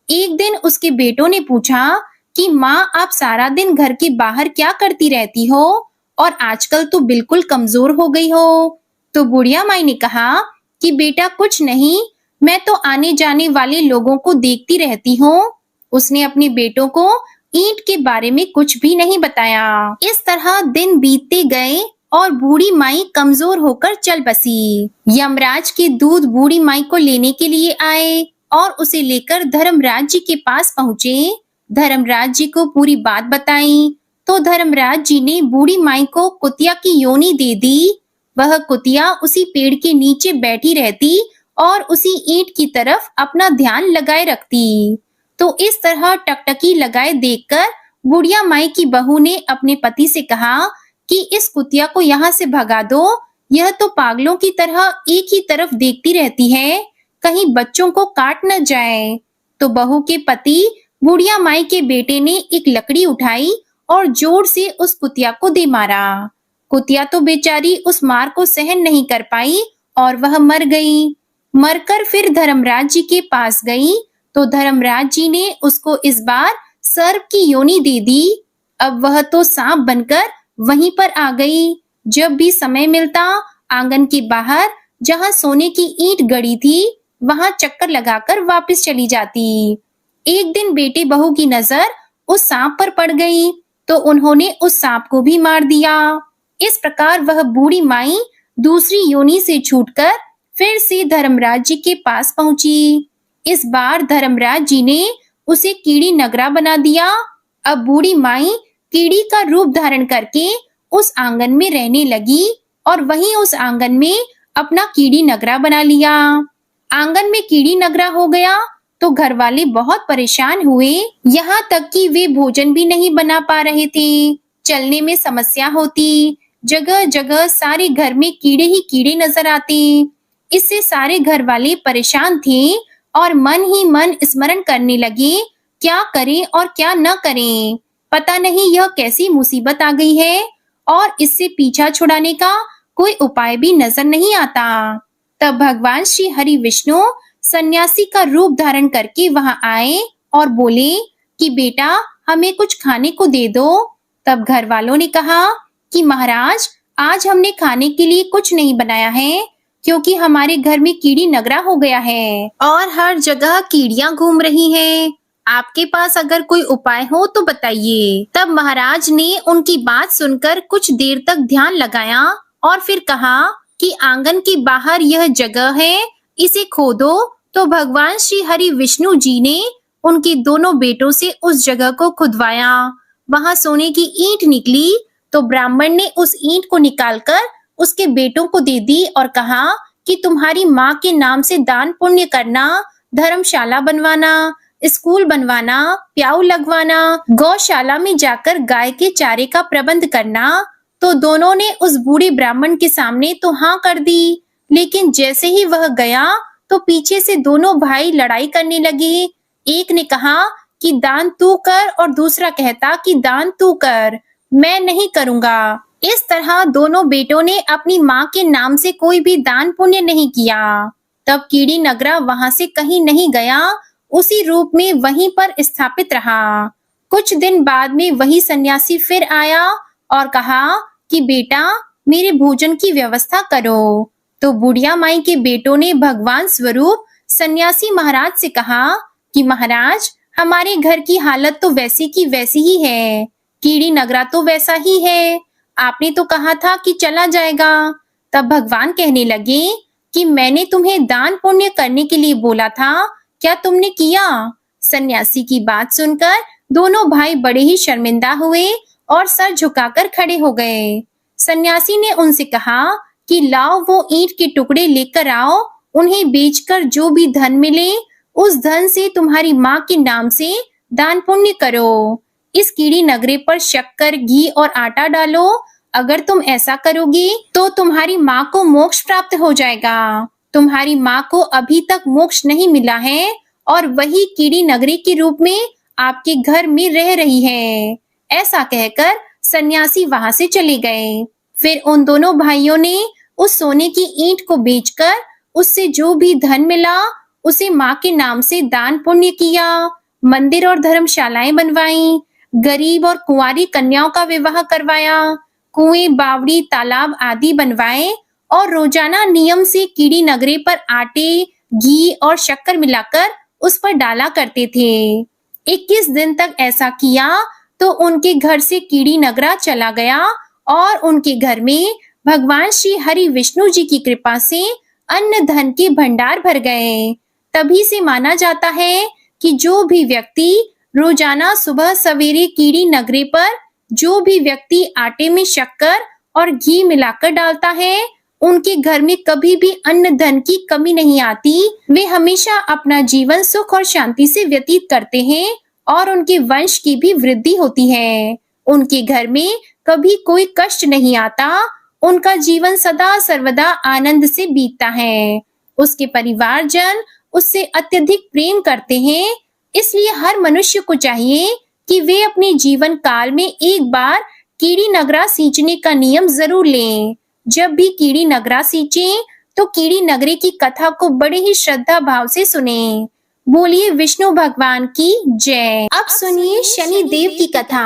एक दिन उसके बेटों ने पूछा कि माँ, आप सारा दिन घर के बाहर क्या करती रहती हो और आजकल तो बिल्कुल कमजोर हो गई हो। तो बुढ़िया माई ने कहा कि बेटा कुछ नहीं, मैं तो आने जाने वाले लोगों को देखती रहती हूँ। उसने अपने बेटों को ईंट के बारे में कुछ भी नहीं बताया। इस तरह दिन बीतते गए और बूढ़ी माई कमजोर होकर चल बसी। यमराज के दूत बूढ़ी माई को लेने के लिए आए और उसे लेकर धर्मराज जी के पास पहुँचे। धर्मराज जी को पूरी बात बताई तो धर्मराज जी ने बूढ़ी माई को कुतिया की योनी दे दी। वह कुतिया उसी पेड़ के नीचे बैठी रहती और उसी ईंट की तरफ अपना ध्यान लगाए रखती। तो इस तरह टकटकी लगाए देखकर बुढ़िया माई की बहू ने अपने पति से कहा कि इस कुतिया को यहाँ से भगा दो, यह तो पागलों की तरह एक ही तरफ देखती रहती है, कहीं बच्चों को काट न जाए। तो बहू के पति बुढ़िया माई के बेटे ने एक लकड़ी उठाई और जोर से उस कुतिया को दे मारा। कुतिया तो बेचारी उस मार को सहन नहीं कर पाई और वह मर गई। मरकर फिर धर्मराज जी के पास गई तो धर्मराज जी ने उसको इस बार सर्प की योनी दे दी। अब वह तो सांप बनकर वहीं पर आ गई। जब भी समय मिलता आंगन के बाहर जहां सोने की ईंट गड़ी थी वहां चक्कर लगाकर वापस चली जाती। एक दिन बेटे बहू की नजर उस सांप पर पड़ गई तो उन्होंने उस सांप को भी मार दिया। इस प्रकार वह बूढ़ी माई दूसरी योनि से छूटकर फिर से धर्मराज जी के पास पहुंची। इस बार धर्मराज जी ने उसे कीड़ी नगरा बना दिया। अब बूढ़ी माई कीड़ी का रूप धारण करके उस आंगन में रहने लगी और वहीं उस आंगन में अपना कीड़ी नगरा बना लिया। आंगन में कीड़ी नगरा हो गया तो घर वाले बहुत परेशान हुए, यहाँ तक कि वे भोजन भी नहीं बना पा रहे थे। चलने में समस्या होती, जगह जगह सारे घर में कीड़े ही कीड़े नजर आते। इससे सारे घर वाले परेशान थे और मन ही मन स्मरण करने लगे, क्या करें और क्या न करें। पता नहीं यह कैसी मुसीबत आ गई है और इससे पीछा छुड़ाने का कोई उपाय भी नजर नहीं आता। तब भगवान श्री हरि विष्णु सन्यासी का रूप धारण करके वहां आए और बोले कि बेटा हमें कुछ खाने को दे दो। तब घर वालों ने कहा कि महाराज आज हमने खाने के लिए कुछ नहीं बनाया है क्योंकि हमारे घर में कीड़ी नगरा हो गया है और हर जगह कीड़ियां घूम रही हैं। आपके पास अगर कोई उपाय हो तो बताइए। तब महाराज ने उनकी बात सुनकर कुछ देर तक ध्यान लगाया और फिर कहा कि आंगन के बाहर यह जगह है, इसे खोदो। तो भगवान श्री हरि विष्णु जी ने उनके दोनों बेटों से उस जगह को खुदवाया। वहां सोने की ईंट निकली तो ब्राह्मण ने उस ईंट को निकालकर उसके बेटों को दे दी और कहा कि तुम्हारी माँ के नाम से दान पुण्य करना, धर्मशाला बनवाना, स्कूल बनवाना, प्याऊ लगवाना, गौशाला में जाकर गाय के चारे का प्रबंध करना। तो दोनों ने उस बूढ़े ब्राह्मण के सामने तो हाँ कर दी, लेकिन जैसे ही वह गया तो पीछे से दोनों भाई लड़ाई करने लगे। एक ने कहा कि दान तू कर और दूसरा कहता कि दान तू कर, मैं नहीं करूंगा। इस तरह दोनों बेटों ने अपनी माँ के नाम से कोई भी दान पुण्य नहीं किया। तब कीड़ी नगरा वहां से कहीं नहीं गया, उसी रूप में वहीं पर स्थापित रहा। कुछ दिन बाद में वही सन्यासी फिर आया और कहा कि बेटा मेरे भोजन की व्यवस्था करो। तो बुढ़िया माई के बेटों ने भगवान स्वरूप सन्यासी महाराज से कहा कि महाराज हमारे घर की हालत तो वैसी की वैसी ही है, कीड़ी नगरा तो वैसा ही है, आपने तो कहा था कि चला जाएगा। तब भगवान कहने लगे कि मैंने तुम्हें दान पुण्य करने के लिए बोला था, क्या तुमने किया? सन्यासी की बात सुनकर दोनों भाई बड़े ही शर्मिंदा हुए और सर झुकाकर खड़े हो गए। सन्यासी ने उनसे कहा कि लाओ वो ईंट के टुकड़े लेकर आओ, उन्हें बेचकर जो भी धन मिले उस धन से तुम्हारी माँ के नाम से दान पुण्य करो। इस कीड़ी नगरे पर शक्कर, घी और आटा डालो, अगर तुम ऐसा करोगे तो तुम्हारी माँ को मोक्ष प्राप्त हो जाएगा। तुम्हारी माँ को अभी तक मोक्ष नहीं मिला है और वही कीड़ी नगरी के रूप में आपके घर में रह रही है। ऐसा कहकर सन्यासी वहां से चले गए। फिर उन दोनों भाइयों ने उस सोने की ईंट को बेचकर उससे जो भी धन मिला उसे माँ के नाम से दान पुण्य किया, मंदिर और धर्मशालाएं बनवाई, गरीब और कुंवारी कन्याओं का विवाह करवाया, कुएं, बावड़ी, तालाब आदि बनवाए और रोजाना नियम से कीड़ी नगरी पर आटे, घी और शक्कर मिलाकर उस पर डाला करते थे। 21 दिन तक ऐसा किया तो उनके घर से कीड़ी नगरा चला गया और उनके घर में भगवान श्री हरि विष्णु जी की कृपा से अन्न धन के भंडार भर गए। तभी से माना जाता है कि जो भी व्यक्ति रोजाना सुबह सवेरे कीड़ी नगरी पर जो भी व्यक्ति आटे में शक्कर और घी मिलाकर डालता है उनके घर में कभी भी अन्न धन की कमी नहीं आती। वे हमेशा अपना जीवन सुख और शांति से व्यतीत करते हैं और उनके वंश की भी वृद्धि होती है। उनके घर में कभी कोई कष्ट नहीं आता। उनका जीवन सदा सर्वदा आनंद से बीतता है। उसके परिवारजन उससे अत्यधिक प्रेम करते हैं। इसलिए हर मनुष्य को चाहिए कि वे अपने जीवन काल में एक बार कीड़ी नगरा सींचने का नियम जरूर लें। जब भी कीड़ी नगरा सींचें तो कीड़ी नगरी की कथा को बड़े ही श्रद्धा भाव से सुनें। बोलिए विष्णु भगवान की जय। अब सुनिए शनि देव की कथा।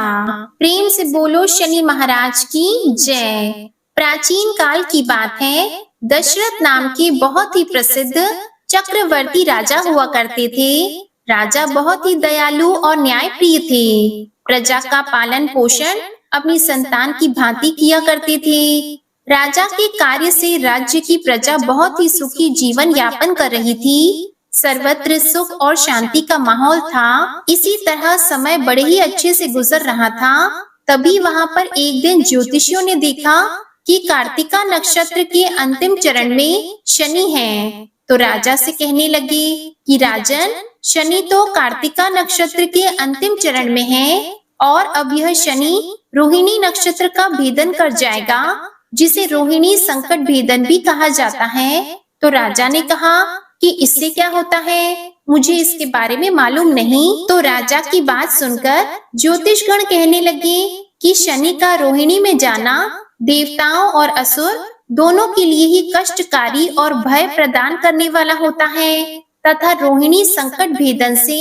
प्रेम से बोलो शनि महाराज की जय। प्राचीन काल की बात है। दशरथ नाम के बहुत ही प्रसिद्ध चक्रवर्ती राजा हुआ करते थे। राजा बहुत ही दयालु और न्यायप्रिय थे। प्रजा का पालन पोषण अपनी संतान की भांति किया करते थे। राजा के कार्य से राज्य की प्रजा बहुत ही सुखी जीवन यापन कर रही थी। सर्वत्र सुख और शांति का माहौल था। इसी तरह समय बड़े ही अच्छे से गुजर रहा था। तभी वहां पर एक दिन ज्योतिषियों ने देखा कि कार्तिका नक्षत्र के अंतिम चरण में शनि है। तो राजा से कहने लगे कि राजन, शनि तो कार्तिका नक्षत्र के अंतिम चरण में है और अब यह शनि रोहिणी नक्षत्र का भेदन कर जाएगा, जिसे रोहिणी संकट भेदन भी कहा जाता है। तो राजा ने कहा कि इससे क्या होता है, मुझे इसके बारे में मालूम नहीं। तो राजा की बात सुनकर ज्योतिषगण कहने लगे कि शनि का रोहिणी में जाना देवताओं और असुर दोनों के लिए ही कष्टकारी और भय प्रदान करने वाला होता है तथा रोहिणी संकट भेदन से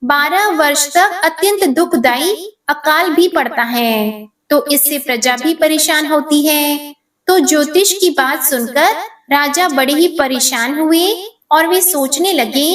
12 वर्ष तक अत्यंत दुखदायी अकाल भी पड़ता है। तो इससे प्रजा भी परेशान होती है। तो ज्योतिष की बात सुनकर राजा बड़े ही परेशान हुए और वे सोचने लगे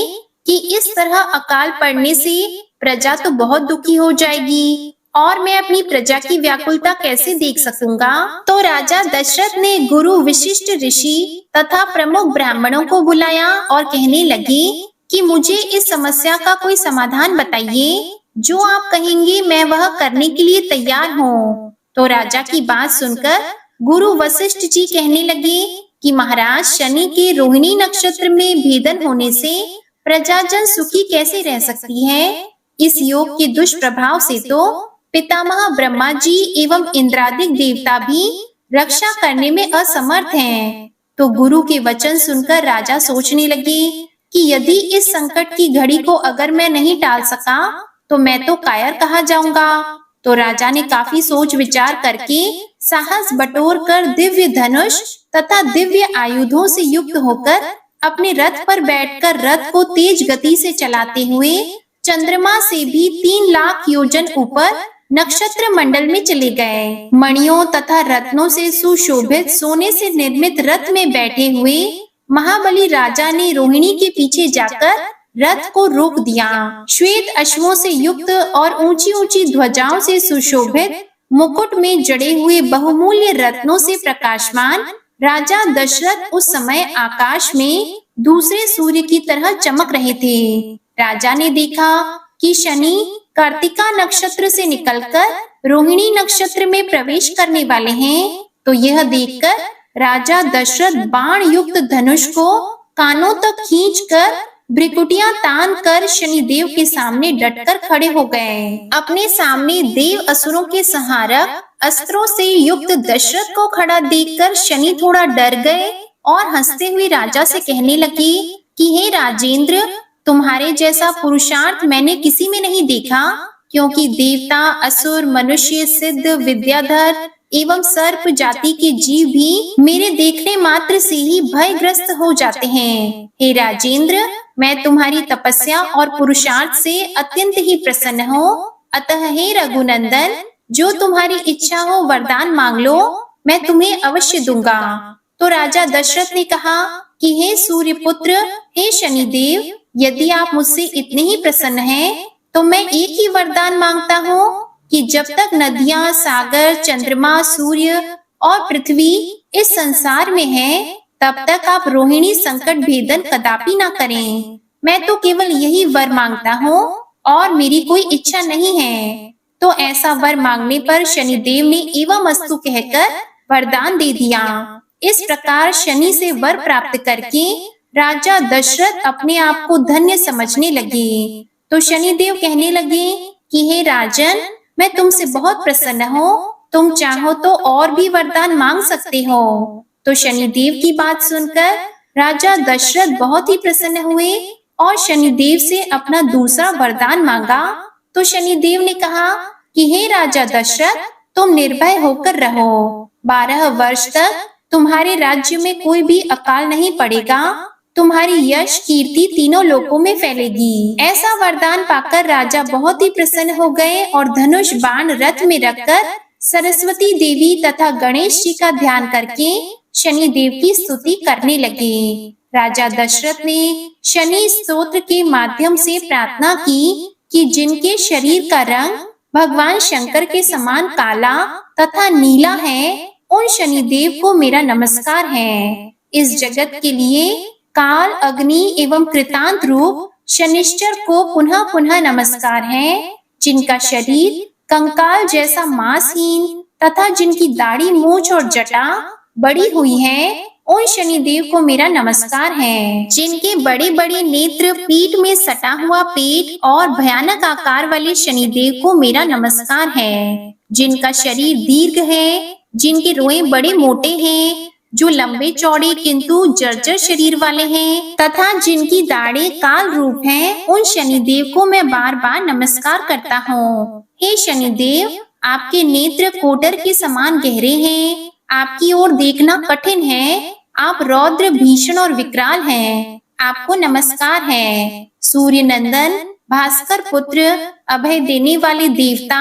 कि इस तरह अकाल पड़ने से प्रजा तो बहुत दुखी हो जाएगी और मैं अपनी प्रजा की व्याकुलता कैसे देख सकूंगा। तो राजा दशरथ ने गुरु वशिष्ठ ऋषि तथा प्रमुख ब्राह्मणों को बुलाया और कहने लगे कि मुझे इस समस्या का कोई समाधान बताइए। जो आप कहेंगे मैं वह करने के लिए तैयार हूँ। तो राजा की बात सुनकर गुरु वशिष्ठ जी कहने लगे कि महाराज, शनि के रोहिणी नक्षत्र में भेदन होने से प्रजाजन सुखी कैसे रह सकती है। इस योग के दुष्प्रभाव से तो पितामह ब्रह्मा जी एवं इंद्रादिक देवता भी रक्षा करने में असमर्थ हैं। तो गुरु के वचन सुनकर राजा सोचने लगे कि यदि इस संकट की घड़ी को अगर मैं नहीं टाल सका तो मैं तो कायर कहा जाऊंगा। तो राजा ने काफी सोच विचार करके साहस बटोर कर दिव्य धनुष तथा दिव्य आयुधों से युक्त होकर अपने रथ पर बैठकर रथ को तेज गति से चलाते हुए चंद्रमा से भी 3 लाख योजन ऊपर नक्षत्र मंडल में चले गए। मणियों तथा रत्नों से सुशोभित सोने से निर्मित रथ में बैठे हुए महाबली राजा ने रोहिणी के पीछे जाकर रथ को रोक दिया। श्वेत अश्वों से युक्त और ऊंची ऊंची ध्वजाओं से सुशोभित मुकुट में जड़े हुए बहुमूल्य रत्नों से प्रकाशमान राजा दशरथ उस समय आकाश में दूसरे सूर्य की तरह चमक रहे थे। राजा ने देखा कि शनि कार्तिका नक्षत्र से निकलकर रोहिणी नक्षत्र में प्रवेश करने वाले हैं। तो यह देखकर राजा दशरथ बाण युक्त धनुष को कानों तक खींचकर भ्रिकुटियां तान कर शनिदेव के सामने डटकर खड़े हो गए। अपने सामने देव असुरों के संहारक अस्त्रों से युक्त दशरथ को खड़ा देखकर शनि थोड़ा डर गए और हंसते हुए राजा से कहने लगे कि हे राजेंद्र, तुम्हारे जैसा पुरुषार्थ मैंने किसी में नहीं देखा, क्योंकि देवता, असुर, मनुष्य, सिद्ध, विद्याधर एवं सर्प जाति के जीव भी मेरे देखने मात्र से ही भयग्रस्त हो जाते हैं। हे राजेंद्र, मैं तुम्हारी तपस्या और पुरुषार्थ से अत्यंत ही प्रसन्न हूँ। अतः हे रघुनंदन, जो तुम्हारी इच्छा हो वरदान मांग लो, मैं तुम्हें अवश्य दूंगा। तो राजा दशरथ ने कहा कि हे सूर्यपुत्र, हे शनिदेव, यदि आप मुझसे इतने ही प्रसन्न हैं, तो मैं एक ही वरदान मांगता हूँ कि जब तक नदियां, सागर, चंद्रमा, सूर्य और पृथ्वी इस संसार में है, तब तक आप रोहिणी संकट भेदन कदापि ना करें। मैं तो केवल यही वर मांगता हूँ और मेरी कोई इच्छा नहीं है। तो ऐसा वर मांगने पर शनिदेव ने एवं अस्तु कहकर वरदान दे दिया। इस प्रकार शनि से वर प्राप्त करके राजा दशरथ अपने आप को धन्य समझने लगे। तो शनिदेव कहने लगे कि हे राजन, मैं तुमसे बहुत प्रसन्न हूँ, तुम चाहो तो और भी वरदान मांग सकते हो। तो शनिदेव की बात सुनकर राजा दशरथ बहुत ही प्रसन्न हुए और शनिदेव से अपना दूसरा वरदान मांगा। तो शनिदेव ने कहा कि हे राजा दशरथ, तुम निर्भय होकर रहो। 12 वर्ष तक तुम्हारे राज्य में कोई भी अकाल नहीं पड़ेगा। तुम्हारी यश कीर्ति तीनों लोकों में फैलेगी। ऐसा वरदान पाकर राजा बहुत ही प्रसन्न हो गए और धनुष बाण रथ में रखकर सरस्वती देवी तथा गणेश जी का ध्यान करके शनि देव की स्तुति करने लगे। राजा दशरथ ने शनि स्तोत्र के माध्यम से प्रार्थना की कि जिनके शरीर का रंग भगवान शंकर के समान काला तथा नीला है, उन शनिदेव को मेरा नमस्कार है। इस जगत के लिए काल, अग्नि एवं कृतांत रूप शनिश्चर को पुनः पुनः नमस्कार है। जिनका शरीर कंकाल जैसा मांसहीन तथा जिनकी दाढ़ी, मूछ और जटा बड़ी हुई है, उन शनिदेव को मेरा नमस्कार है। जिनके बड़े बड़े नेत्र, पीठ में सटा हुआ पेट और भयानक आकार वाले शनिदेव को मेरा नमस्कार है। जिनका शरीर दीर्घ है, जिनके रोएं बड़े मोटे हैं, जो लंबे चौड़े किंतु जर्जर शरीर वाले हैं तथा जिनकी दाढ़ें काल रूप हैं, उन शनिदेव को मैं बार बार नमस्कार करता हूँ। हे शनिदेव, आपके नेत्र कोटर के समान गहरे हैं, आपकी ओर देखना कठिन है, आप रौद्र, भीषण और विकराल हैं। आपको नमस्कार है। सूर्य नंदन, भास्कर पुत्र, अभय देने वाले देवता,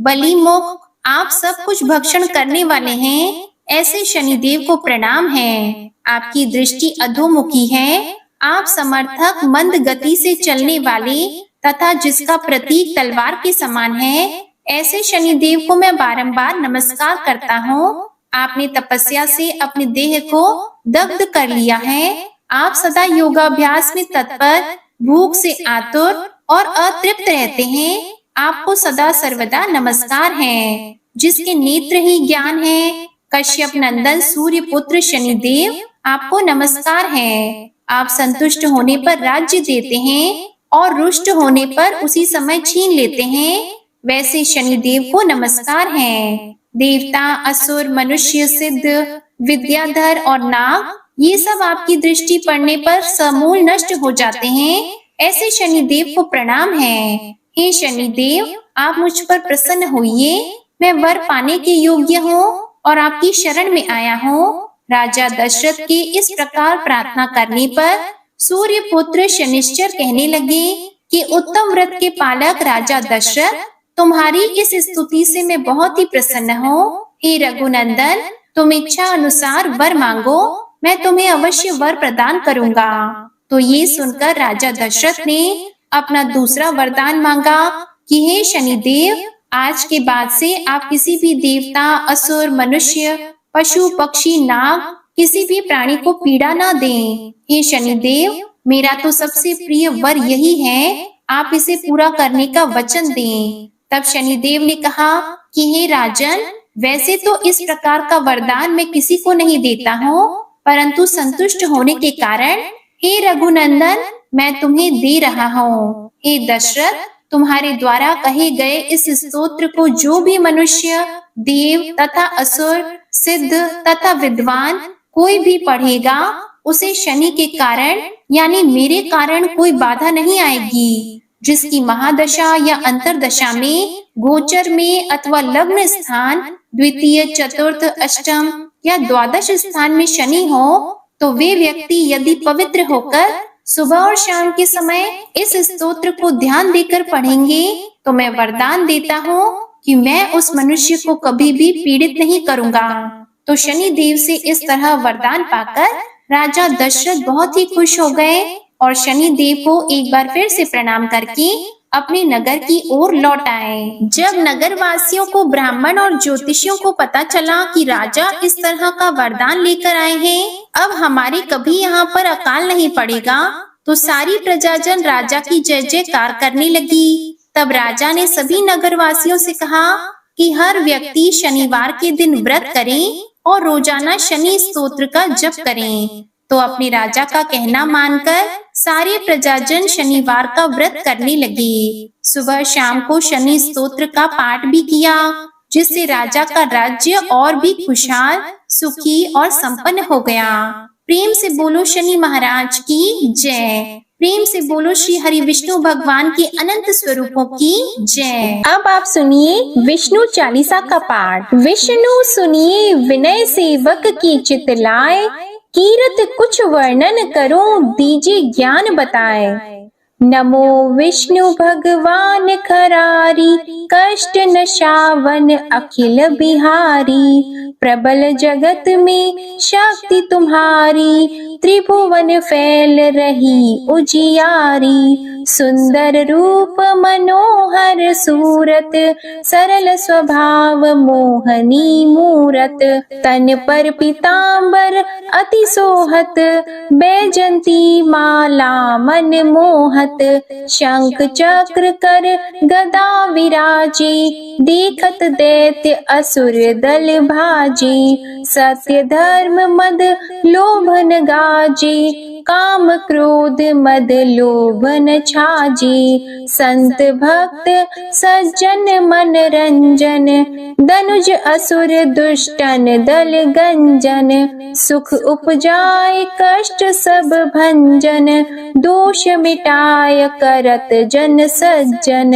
बलि मुख, आप सब कुछ भक्षण करने वाले हैं, ऐसे शनिदेव को प्रणाम है। आपकी दृष्टि अधोमुखी है, आप समर्थक, मंद गति से चलने वाले तथा जिसका प्रतीक तलवार के समान है, ऐसे शनिदेव को मैं बारंबार नमस्कार करता हूँ। आपने तपस्या से अपने देह को दग्ध कर लिया है। आप सदा योगाभ्यास में तत्पर, भूख से आतुर और अतृप्त रहते हैं। आपको सदा सर्वदा नमस्कार है। जिसके नेत्र ही ज्ञान है, कश्यप नंदन सूर्य पुत्र शनिदेव, आपको नमस्कार है। आप संतुष्ट होने पर राज्य देते हैं और रुष्ट होने पर उसी समय छीन लेते हैं, वैसे शनिदेव को नमस्कार है। देवता, असुर, मनुष्य, सिद्ध, विद्याधर और नाग, ये सब आपकी दृष्टि पड़ने पर समूल नष्ट हो जाते हैं, ऐसे शनिदेव को प्रणाम है। हे शनिदेव, आप मुझ पर प्रसन्न होइए। मैं वर पाने के योग्य हूँ और आपकी शरण में आया हूँ। राजा दशरथ के इस प्रकार प्रार्थना करने पर सूर्य पुत्र शनिश्चर कहने लगे कि उत्तम व्रत के पालक राजा दशरथ, तुम्हारी इस स्तुति से मैं बहुत ही प्रसन्न हूँ। हे रघुनंदन, तुम इच्छा अनुसार वर मांगो, मैं तुम्हें अवश्य वर प्रदान करूंगा। तो ये सुनकर राजा दशरथ ने अपना दूसरा वरदान मांगा कि हे शनिदेव, आज के बाद से आप किसी भी देवता, असुर, मनुष्य, पशु, पक्षी, नाग, किसी भी प्राणी को पीड़ा ना दें। हे शनिदेव, मेरा तो सबसे प्रिय वर यही है, आप इसे पूरा करने का वचन दें। तब शनिदेव ने कहा कि हे राजन, वैसे तो इस प्रकार का वरदान मैं किसी को नहीं देता हूँ, परंतु संतुष्ट होने के कारण हे रघुनंदन, मैं तुम्हें दे रहा हूँ। हे दशरथ, तुम्हारे द्वारा कहे गए इस स्तोत्र को जो भी मनुष्य, देव तथा असुर, सिद्ध तथा विद्वान कोई भी पढ़ेगा, उसे शनि के कारण यानी मेरे कारण कोई बाधा नहीं आएगी। जिसकी महादशा या अंतरदशा में, गोचर में अथवा लग्न स्थान, द्वितीय, चतुर्थ, अष्टम या द्वादश स्थान में शनि हो, तो वे व्यक्ति यदि पवित्र होकर सुबह और शाम के समय इस स्तोत्र को ध्यान देकर पढ़ेंगे, तो मैं वरदान देता हूँ कि मैं उस मनुष्य को कभी भी पीड़ित नहीं करूँगा। तो शनि देव से इस तरह वरदान पाकर राजा दशरथ बहुत ही खुश हो गए और शनि देव को एक बार फिर से प्रणाम करके अपने नगर की ओर लौट आए। जब नगर वासियों को, ब्राह्मण और ज्योतिषियों को पता चला कि राजा इस तरह का वरदान लेकर आए हैं, अब हमारे कभी यहाँ पर अकाल नहीं पड़ेगा, तो सारी प्रजाजन राजा की जय जयकार करने लगी। तब राजा ने सभी नगर वासियों से कहा कि हर व्यक्ति शनिवार के दिन व्रत करें और रोजाना शनि स्तोत्र का जप करें। तो अपने राजा का कहना मानकर सारे प्रजाजन शनिवार का व्रत करने लगे। सुबह शाम को शनि स्तोत्र का पाठ भी किया, जिससे राजा का राज्य और भी खुशहाल, सुखी और संपन्न हो गया। प्रेम से बोलो शनि महाराज की जय। प्रेम से बोलो श्री हरि विष्णु भगवान के अनंत स्वरूपों की जय। अब आप सुनिए विष्णु चालीसा का पाठ। विष्णु सुनिए विनय सेवक की चित लाए, कीरत कुछ वर्णन करो दीजिए ज्ञान बताए। नमो विष्णु भगवान खरारी, कष्ट नशावन अखिल बिहारी। प्रबल जगत में शक्ति तुम्हारी, त्रिभुवन फैल रही उजियारी। सुंदर रूप मनोहर सूरत, सरल स्वभाव मोहनी मूरत। तन पर पीतांबर अति सोहत, बैजंती माला मन मोहत। शंख चक्र कर गदा विराजे, देखत दैत्य असुर दल भाजे। सत्य धर्म मद लोभन गाजे, काम क्रोध मद लोभन छाजे। संत भक्त सज्जन मन रंजन, धनुज असुर दुष्टन दल गंजन। सुख उपजाए कष्ट सब भंजन, दोष मिटाय करत जन सज्जन।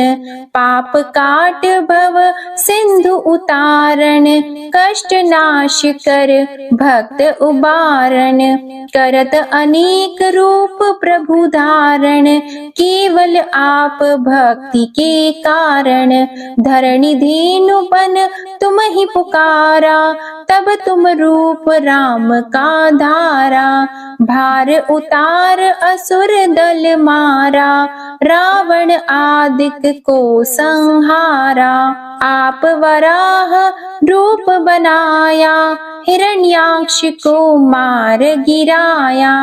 पाप काट भव सिंधु उतारण, कष्ट नाश कर भक्त उबारण। करत अनेक रूप प्रभु धारण, केवल आप भक्ति के कारण। धरणी धेनु बन तुम ही पुकारा, तब तुम रूप राम का धारा। भार उतार असुर दल मारा, रावण आदिक को संहारा। आप वराह रूप बनाया, हिरण्याक्ष को मार गिराया।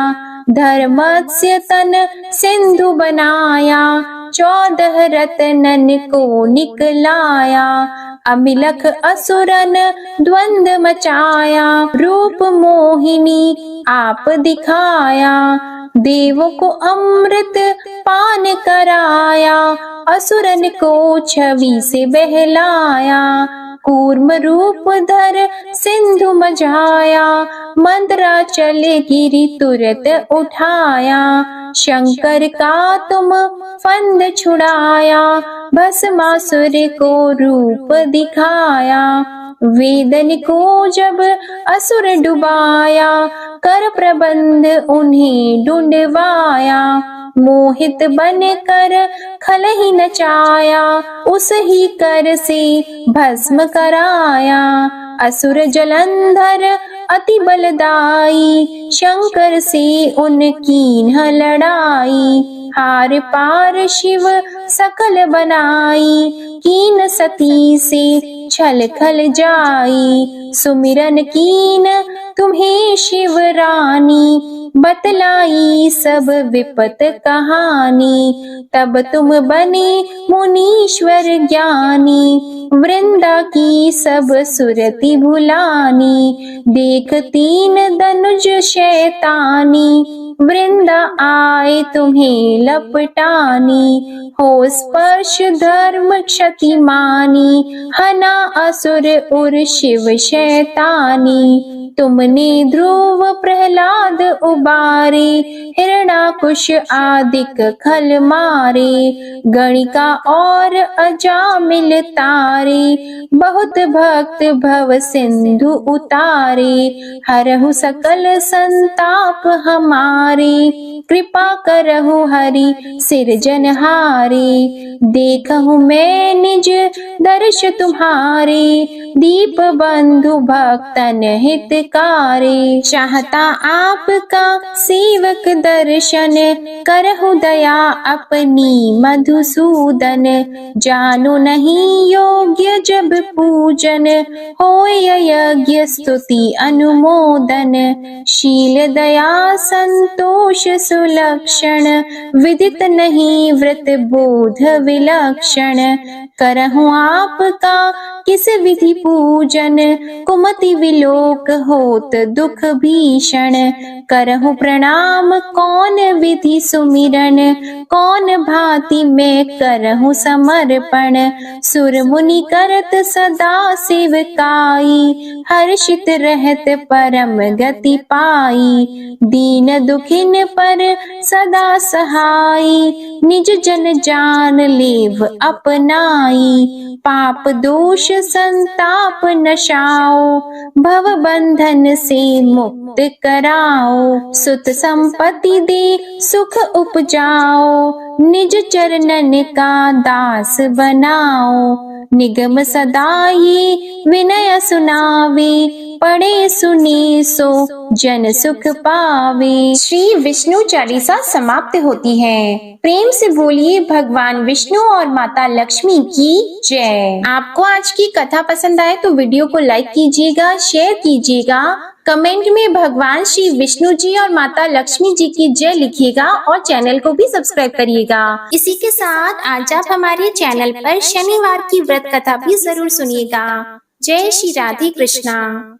धर्मस्य तन सिंधु बनाया, 14 रत्नन को निकलाया। अमिलख असुरन द्वंद मचाया, रूप मोहिनी आप दिखाया। देवों को अमृत पान कराया, असुरन को छवि से बहलाया। कूर्म रूप धर सिंधु मझाया, मंदराचल गिरि तुरत उठाया। शंकर का तुम फंद छुड़ाया, भस्मासुर को रूप दिखाया। वेदन को जब असुर डुबाया, कर प्रबंध उन्हें ढूंढवाया। मोहित बन कर खल ही नचाया, उस ही कर से भस्म कराया। असुर जलंधर अति बलदाई, शंकर से उनकी न लड़ाई। हार पार शिव सकल बनाई, कीन सती से छल खल जाई। सुमिरन कीन तुम्हें शिव रानी, बतलाई सब विपत कहानी। तब तुम बने मुनीश्वर ज्ञानी, वृंदा की सब सुरति भुलानी। देख तीन धनुज शैतानी, वृंद आए तुम्हें लपटानी, हो स्पर्श धर्म क्षति मानी, हना असुर उर शिव शैतानी। तुमने ध्रुव प्रहलाद उबारे, हिरणाकुश आदिक खल मारे, गणिका और अजामिल तारे, बहुत भक्त भव सिंधु उतारे, हरहु सकल संताप हमारे, कृपा करहु हरि सिरजनहारे। देखहु मैं निज दर्श तुम्हारे, दीप बंधु भक्तन हितकारे। चाहता आपका सेवक दर्शन, करहु दया अपनी मधुसूदन। जानो नहीं योग्य जब पूजन, होय यज्ञ स्तुति अनुमोदन। शील दया संतोष सुलक्षण, विदित नहीं व्रत बोध विलक्षण। करहु आपका किस विधि पूजन, कुमति विलोक होत दुख भीषण। करहु प्रणाम कौन विधि सुमिरन, कौन भांति मैं करहु समर्पण। सुर मुनि करत सदा सेवकाई, हर्षित रहत परम गति पाई। दीन दुखिन पर सदा सहाई, निज जन जान लेव अपनाई। पाप दोष संताप नशाओ, भव बंधन से मुक्त कराओ। सुत संपत्ति दे सुख उपजाओ, निज चरणन का दास बनाओ। निगम सदा ये विनय सुनावे, पढ़े सुने सो जन सुख पावे। श्री विष्णु चालीसा समाप्त होती है। प्रेम से बोलिए भगवान विष्णु और माता लक्ष्मी की जय। आपको आज की कथा पसंद आए तो वीडियो को लाइक कीजिएगा, शेयर कीजिएगा, कमेंट में भगवान श्री विष्णु जी और माता लक्ष्मी जी की जय लिखिएगा और चैनल को भी सब्सक्राइब करिएगा। इसी के साथ आज आप हमारे चैनल पर शनिवार की व्रत कथा भी जरूर सुनिएगा। जय श्री राधे कृष्णा।